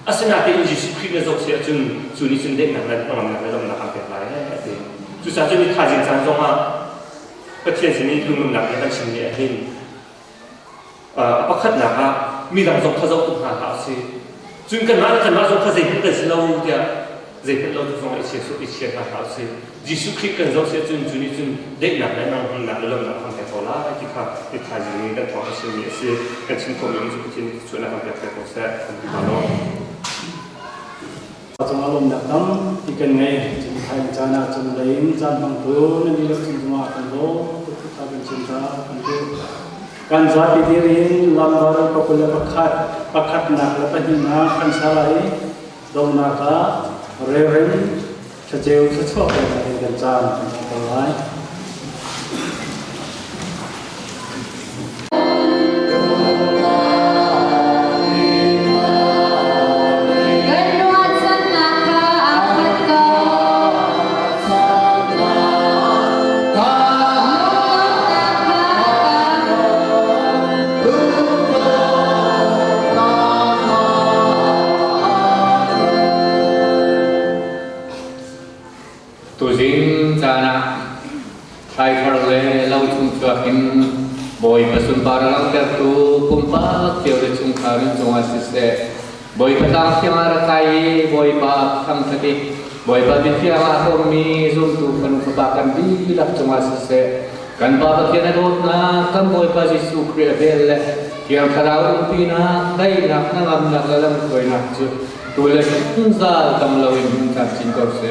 อาศัยนาที่อินจิสคริปต์เนี่ยเสียจนจุนี่จนเด็กนังเนี่ยนังเนี่ยเรานักแบบไรเนี่ยจุดสำคัญที่ท่าจริงจังตรงว่าประเทศนี้ลุงลุงนักเนี่ยมันชิมเนี่ยเห็นประคัดนักมีลำทรงข้าเจ้าตุ้งหาเอาสิจุนกันมาแล้วกันมาทรงข้าเจ้าเป็นเราเดียเจ้าเราตุ้งทรงอิเชียหาเอาสิยิสุคริสต์กันเราเสียจุนนี่จุนเด็กนักเนี่ยนังนักเรานักทำแต่ตัวละที่ข้าที่ท่าจริงนี้กันทว่าเสียเนี่ยสิกันชิมคอมมิวนิตี้ที่ชวนนักทำแต่ตัวเสียคนที่มาโน่จงอารมณ์ดับน้ำที่กันไงจึงไทยจานาจงเลยจานบางตัวนั่นนี่เราจึงมากันโลกุศลเป็นชินทรากันดูการสาธิตเรียนลำบากก็คุณประคัดนักและปัญญาคันสลายดงนาคาเรเวนชเจลชอบเป็นอะไรกันจานเป็นไรตัวจริงจานะใครทะเลเราชุมชนกินบ่อยมาสุนปาร์ลังกันตัวกุมภาเกี่ยวกับชุมชนจงอาศัยเสบ่อยประดังเสียงอะไรไทยบ่อยปากคำสติบ่อยปฏิเสธอาคมมีซุ่มตัวกันขบักกันดีหลักจงอาศัยเสกันบาปเกี่ยนรถนะกันบ่อยปฏิสุขเรียบเรียงเกี่ยวกับเราปีนะได้นักนั่งลำนักละลำตัวนักจุดตัวเล็กทุ่งซาลกำลังวิ่งจากจินกอร์เซ